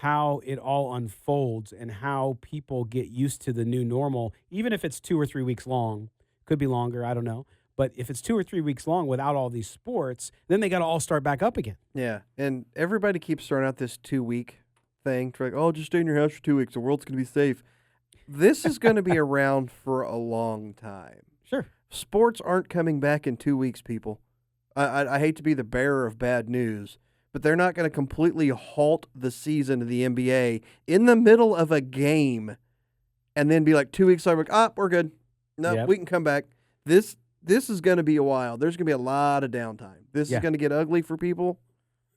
how it all unfolds and how people get used to the new normal, even if it's 2 or 3 weeks long. Could be longer, I don't know. But if it's 2 or 3 weeks long without all these sports, then they got to all start back up again. Yeah, and everybody keeps throwing out this 2-week thing. Like, oh, just stay in your house for 2 weeks. The world's going to be safe. This is going to be around for a long time. Sure. Sports aren't coming back in 2 weeks, people. I hate to be the bearer of bad news, but they're not going to completely halt the season of the NBA in the middle of a game and then be like 2 weeks later, we're good. No, we can come back. This is going to be a while. There's going to be a lot of downtime. This is going to get ugly for people.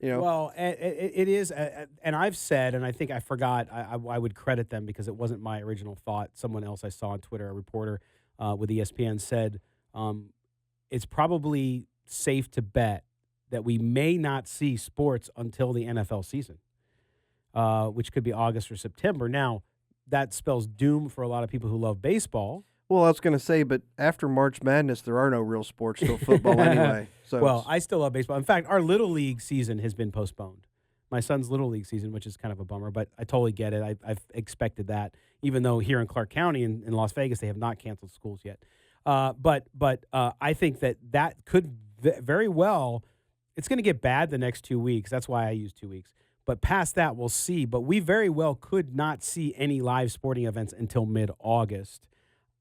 Well, it is, and I've said, and I think I forgot, I would credit them because it wasn't my original thought. Someone else I saw on Twitter, a reporter with ESPN, said it's probably safe to bet that we may not see sports until the NFL season, which could be August or September. Now, that spells doom for a lot of people who love baseball. Well, I was going to say, but after March Madness, there are no real sports till football anyway. So well, I still love baseball. In fact, our Little League season has been postponed. My son's Little League season, which is kind of a bummer, but I totally get it. I've expected that, even though here in Clark County in Las Vegas, they have not canceled schools yet. But I think that could very well, it's going to get bad the next 2 weeks. That's why I use 2 weeks. But past that, we'll see. But we very well could not see any live sporting events until mid-August.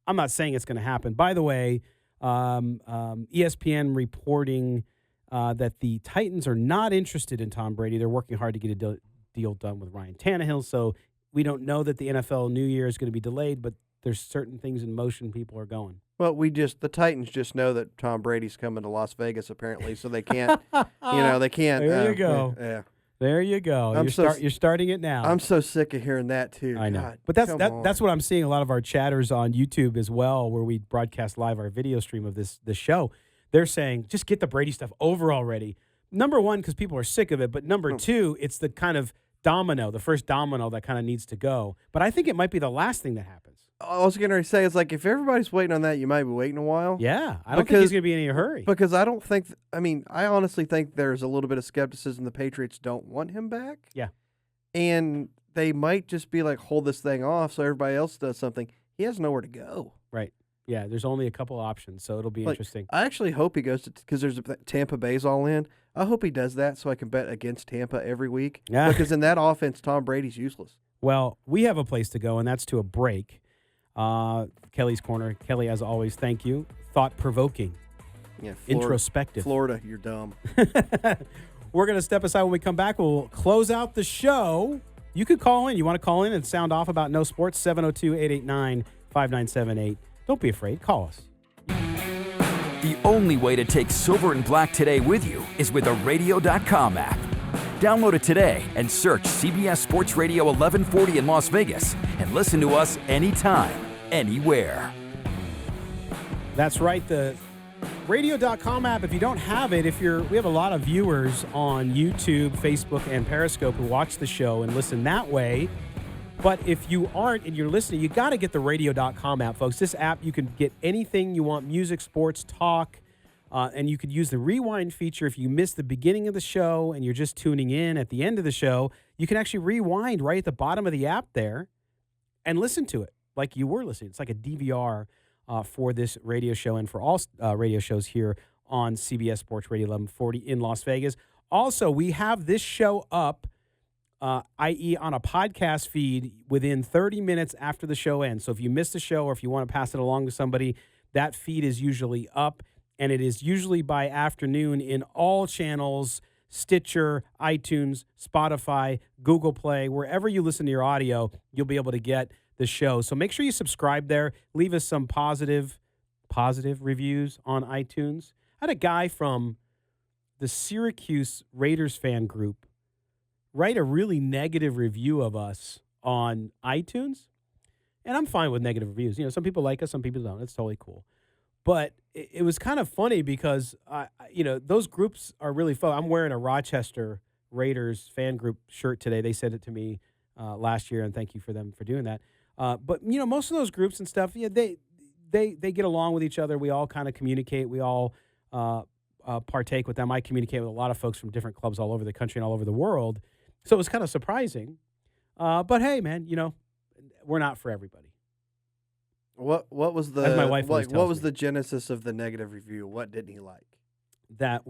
I'm not saying it's going to happen. By the way, ESPN reporting that the Titans are not interested in Tom Brady. They're working hard to get a deal done with Ryan Tannehill. So we don't know that the NFL New Year is going to be delayed, but there's certain things in motion. People are going. Well, the Titans just know that Tom Brady's coming to Las Vegas apparently, so they can't. They can't. There you go. Yeah. There you go. You're starting it now. I'm so sick of hearing that too. I know. God, but that's what I'm seeing a lot of our chatters on YouTube as well, where we broadcast live our video stream of this show. They're saying, just get the Brady stuff over already. Number one, because people are sick of it. But number two, it's the kind of the first domino that kind of needs to go. But I think it might be the last thing that happens. I was going to say, it's like if everybody's waiting on that, you might be waiting a while. Yeah, I don't think he's going to be in any hurry. Because I don't think, I honestly think there's a little bit of skepticism the Patriots don't want him back. Yeah. And they might just be like, hold this thing off so everybody else does something. he has nowhere to go. Right. Yeah, there's only a couple options, so it'll be interesting. I actually hope he goes to, because there's Tampa Bay's all in. I hope he does that so I can bet against Tampa every week. Yeah. Because in that offense, Tom Brady's useless. Well, we have a place to go, and that's to a break. Kelly's Corner. Kelly, as always, thank you. Thought-provoking. Yeah, Introspective. Florida, you're dumb. We're going to step aside. When we come back, we'll close out the show. You could call in. You want to call in and sound off about no sports? 702-889-5978. Don't be afraid. Call us. The only way to take Silver and Black today with you is with the radio.com app. Download it today and search CBS Sports Radio 1140 in Las Vegas and listen to us anytime, anywhere. That's right. The radio.com app, if you don't have it, we have a lot of viewers on YouTube, Facebook, and Periscope who watch the show and listen that way. But if you aren't and you're listening, you got to get the radio.com app, folks. This app, you can get anything you want, music, sports, talk, and you could use the rewind feature. If you missed the beginning of the show and you're just tuning in at the end of the show, you can actually rewind right at the bottom of the app there and listen to it like you were listening. It's like a DVR for this radio show and for all radio shows here on CBS Sports Radio 1140 in Las Vegas. Also, we have this show up, i.e. on a podcast feed within 30 minutes after the show ends. So if you missed the show or if you want to pass it along to somebody, that feed is usually up, and it is usually by afternoon in all channels, Stitcher, iTunes, Spotify, Google Play, wherever you listen to your audio, you'll be able to get the show. So make sure you subscribe there. Leave us some positive reviews on iTunes. I had a guy from the Syracuse Raiders fan group write a really negative review of us on iTunes. And I'm fine with negative reviews. You know, some people like us, some people don't. It's totally cool. But it was kind of funny because, those groups are really fun. I'm wearing a Rochester Raiders fan group shirt today. They sent it to me last year, and thank you for them for doing that. But, most of those groups and stuff, they get along with each other. We all kind of communicate. We all partake with them. I communicate with a lot of folks from different clubs all over the country and all over the world. So it was kind of surprising. But, hey, man, we're not for everybody. What was the As my wife always tells what was me. the genesis of the negative review? What didn't he like? That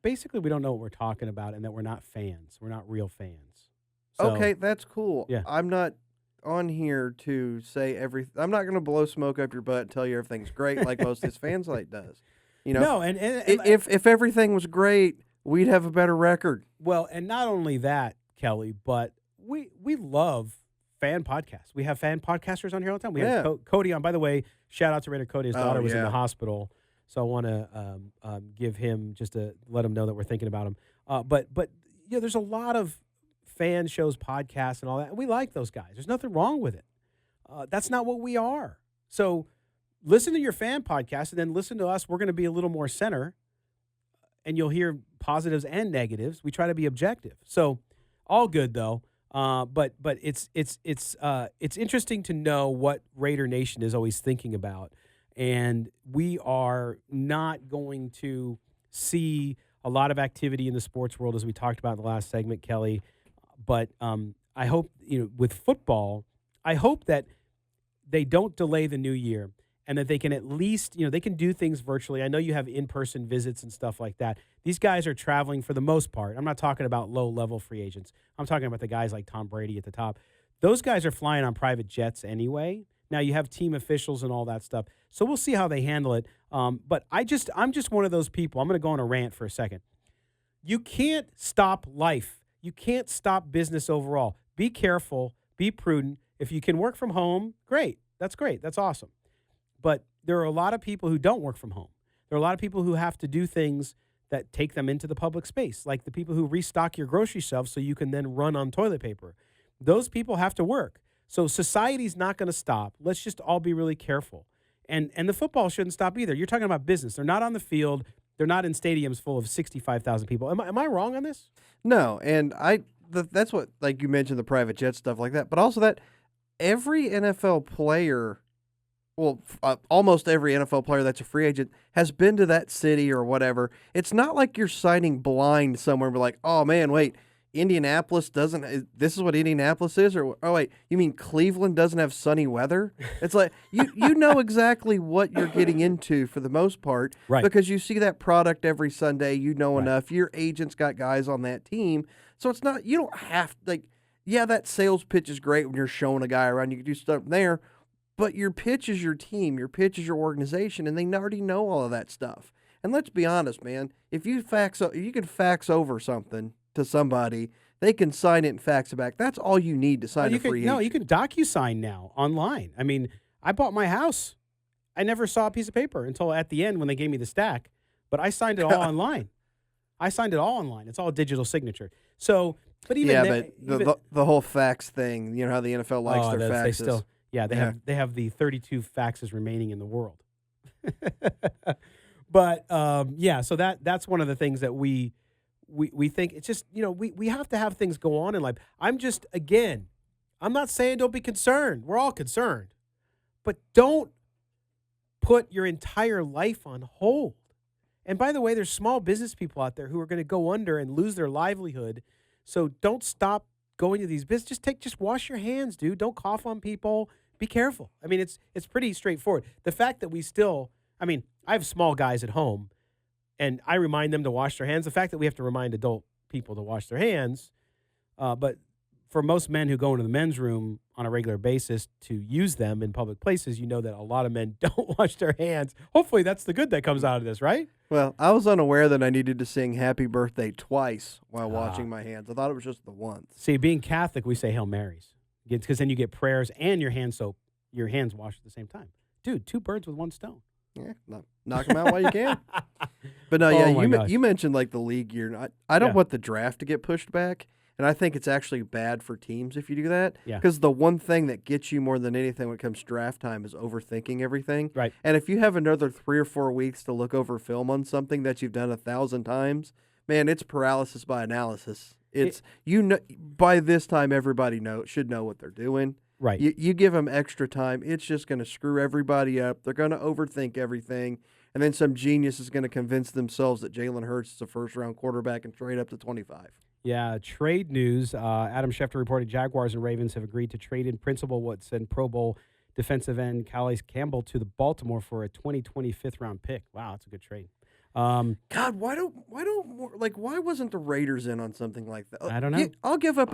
basically we don't know what we're talking about and that we're not fans. We're not real fans. So, Okay, that's cool. Yeah. I'm not on here to say everything. I'm not going to blow smoke up your butt and tell you everything's great like most of his fan site does. No, and if everything was great, we'd have a better record. well, and not only that, Kelly, but we love fan podcasts. We have fan podcasters on here all the time. We have Cody on. By the way, shout out to Raider Cody. His daughter was in the hospital, so I want to give him just to let him know that we're thinking about him. But there's a lot of fan shows, podcasts, and all that. And we like those guys. There's nothing wrong with it. That's not what we are. So listen to your fan podcast and then listen to us. We're going to be a little more center, and you'll hear positives and negatives. We try to be objective. So all good though. But it's interesting to know what Raider Nation is always thinking about, and we are not going to see a lot of activity in the sports world as we talked about in the last segment, Kelly. But I hope with football, I hope that they don't delay the new year and that they can at least they can do things virtually. I know you have in-person visits and stuff like that. These guys are traveling for the most part. I'm not talking about low-level free agents. I'm talking about the guys like Tom Brady at the top. Those guys are flying on private jets anyway. Now you have team officials and all that stuff. So we'll see how they handle it. But I'm just one of those people. I'm going to go on a rant for a second. You can't stop life. You can't stop business overall. Be careful. Be prudent. If you can work from home, great. That's great. That's awesome. But there are a lot of people who don't work from home. There are a lot of people who have to do things that take them into the public space, like the people who restock your grocery shelves so you can then run on toilet paper. Those people have to work. So society's not going to stop. Let's just all be really careful. And the football shouldn't stop either. You're talking about business. They're not on the field. They're not in stadiums full of 65,000 people. Am I wrong on this? No, and that's what, like you mentioned, the private jet stuff like that, but also that every NFL player, almost every NFL player that's a free agent has been to that city or whatever. It's not like you're signing blind somewhere and be like, oh man, wait, Indianapolis doesn't. This is what Indianapolis is, or oh wait, you mean Cleveland doesn't have sunny weather? It's like you know exactly what you're getting into for the most part, right? Because you see that product every Sunday. You know enough. Your agent's got guys on that team, so it's not. You don't have like. Yeah, that sales pitch is great when you're showing a guy around. You can do stuff there, but your pitch is your team. Your pitch is your organization, and they already know all of that stuff. And let's be honest, man. If you can fax over something to somebody, they can sign it and fax it back. That's all you need to sign a free agent. No, you can DocuSign now online. I mean, I bought my house. I never saw a piece of paper until at the end when they gave me the stack, but I signed it all online. It's all digital signature. So, but even the whole fax thing, you know how the NFL likes their faxes. They have the 32 faxes remaining in the world. But so that's one of the things that we think it's just, we have to have things go on in life. I'm not saying don't be concerned. We're all concerned. But don't put your entire life on hold. And by the way, there's small business people out there who are going to go under and lose their livelihood. So don't stop going to these businesses. Just wash your hands, dude. Don't cough on people. Be careful. I mean, it's pretty straightforward. The fact that I have small guys at home, and I remind them to wash their hands. The fact that we have to remind adult people to wash their hands, but for most men who go into the men's room on a regular basis to use them in public places, you know that a lot of men don't wash their hands. Hopefully that's the good that comes out of this, right? Well, I was unaware that I needed to sing Happy Birthday twice while washing my hands. I thought it was just the once. See, being Catholic, we say Hail Marys because then you get prayers and your hands washed at the same time. Dude, 2 birds with 1 stone. Yeah, knock them out while you can. But no, you mentioned like the league year. I don't want the draft to get pushed back, and I think it's actually bad for teams if you do that. Because the one thing that gets you more than anything when it comes to draft time is overthinking everything. Right. And if you have another 3 or 4 weeks to look over film on something that you've done 1,000 times, man, it's paralysis by analysis. By this time everybody should know what they're doing. Right. You give them extra time, it's just going to screw everybody up. They're going to overthink everything, and then some genius is going to convince themselves that Jalen Hurts is a first-round quarterback and trade up to 25. Yeah, trade news. Adam Schefter reported Jaguars and Ravens have agreed to trade in Principal Woods and Pro Bowl defensive end Calais Campbell to the Baltimore for a 2020 5th-round pick. Wow, that's a good trade. God, why wasn't the Raiders in on something like that? I don't know. I'll give up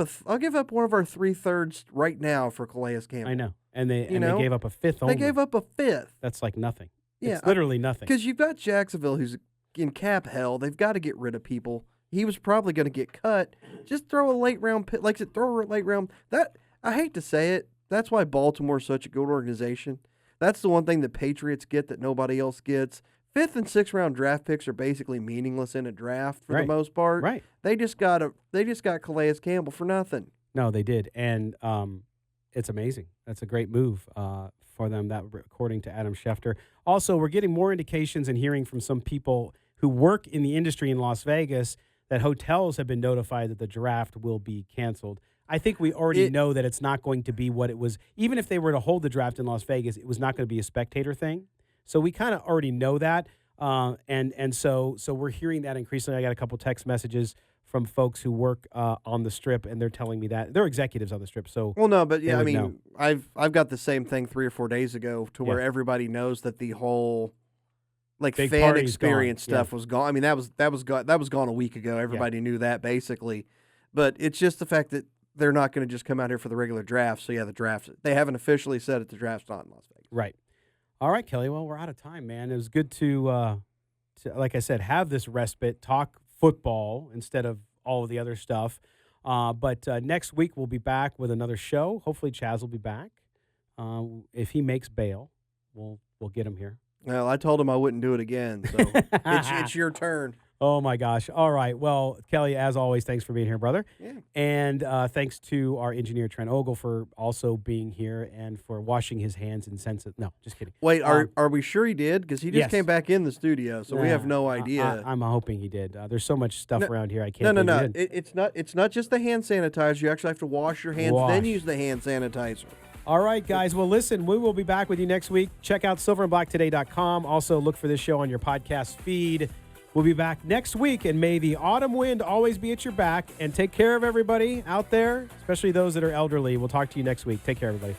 one of our 3/3 right now for Calais Campbell. I know, and they gave up a 5th. They gave up a 5th. That's like nothing. Yeah, it's literally nothing. Because you've got Jacksonville, who's in cap hell. They've got to get rid of people. He was probably going to get cut. Just throw a late round pick. Throw a late round. That I hate to say it. That's why Baltimore's such a good organization. That's the one thing the Patriots get that nobody else gets. 5th and 6th round draft picks are basically meaningless in a draft for the most part. Right. They just got Calais Campbell for nothing. No, they did, and it's amazing. That's a great move for them. That, according to Adam Schefter. Also, we're getting more indications and hearing from some people who work in the industry in Las Vegas that hotels have been notified that the draft will be canceled. I think we already know that it's not going to be what it was. Even if they were to hold the draft in Las Vegas, it was not going to be a spectator thing. So we kind of already know that, and so we're hearing that increasingly. I got a couple text messages from folks who work on the Strip, and they're telling me that they're executives on the Strip. So I've got the same thing 3 or 4 days ago to where everybody knows that the whole Big fan experience gone. stuff was gone. I mean that was gone a week ago. Everybody knew that basically, but it's just the fact that they're not going to just come out here for the regular draft. So the draft, they haven't officially said it. The draft's not in Las Vegas. Right. All right, Kelly. Well, we're out of time, man. It was good to like I said, have this respite, talk football instead of all of the other stuff. But next week we'll be back with another show. Hopefully Chaz will be back. If he makes bail, we'll get him here. Well, I told him I wouldn't do it again, so it's your turn. Oh, my gosh. All right. Well, Kelly, as always, thanks for being here, brother. Yeah. And thanks to our engineer, Trent Ogle, for also being here and for washing his hands in sense of... No, just kidding. Wait, are we sure he did? Because he just came back in the studio, so we have no idea. I'm hoping he did. There's so much stuff around here, I can't No. It's not just the hand sanitizer. You actually have to wash your hands, then use the hand sanitizer. All right, guys. Well, listen, we will be back with you next week. Check out silverandblacktoday.com. Also, look for this show on your podcast feed. We'll be back next week, and may the autumn wind always be at your back. And take care of everybody out there, especially those that are elderly. We'll talk to you next week. Take care, everybody.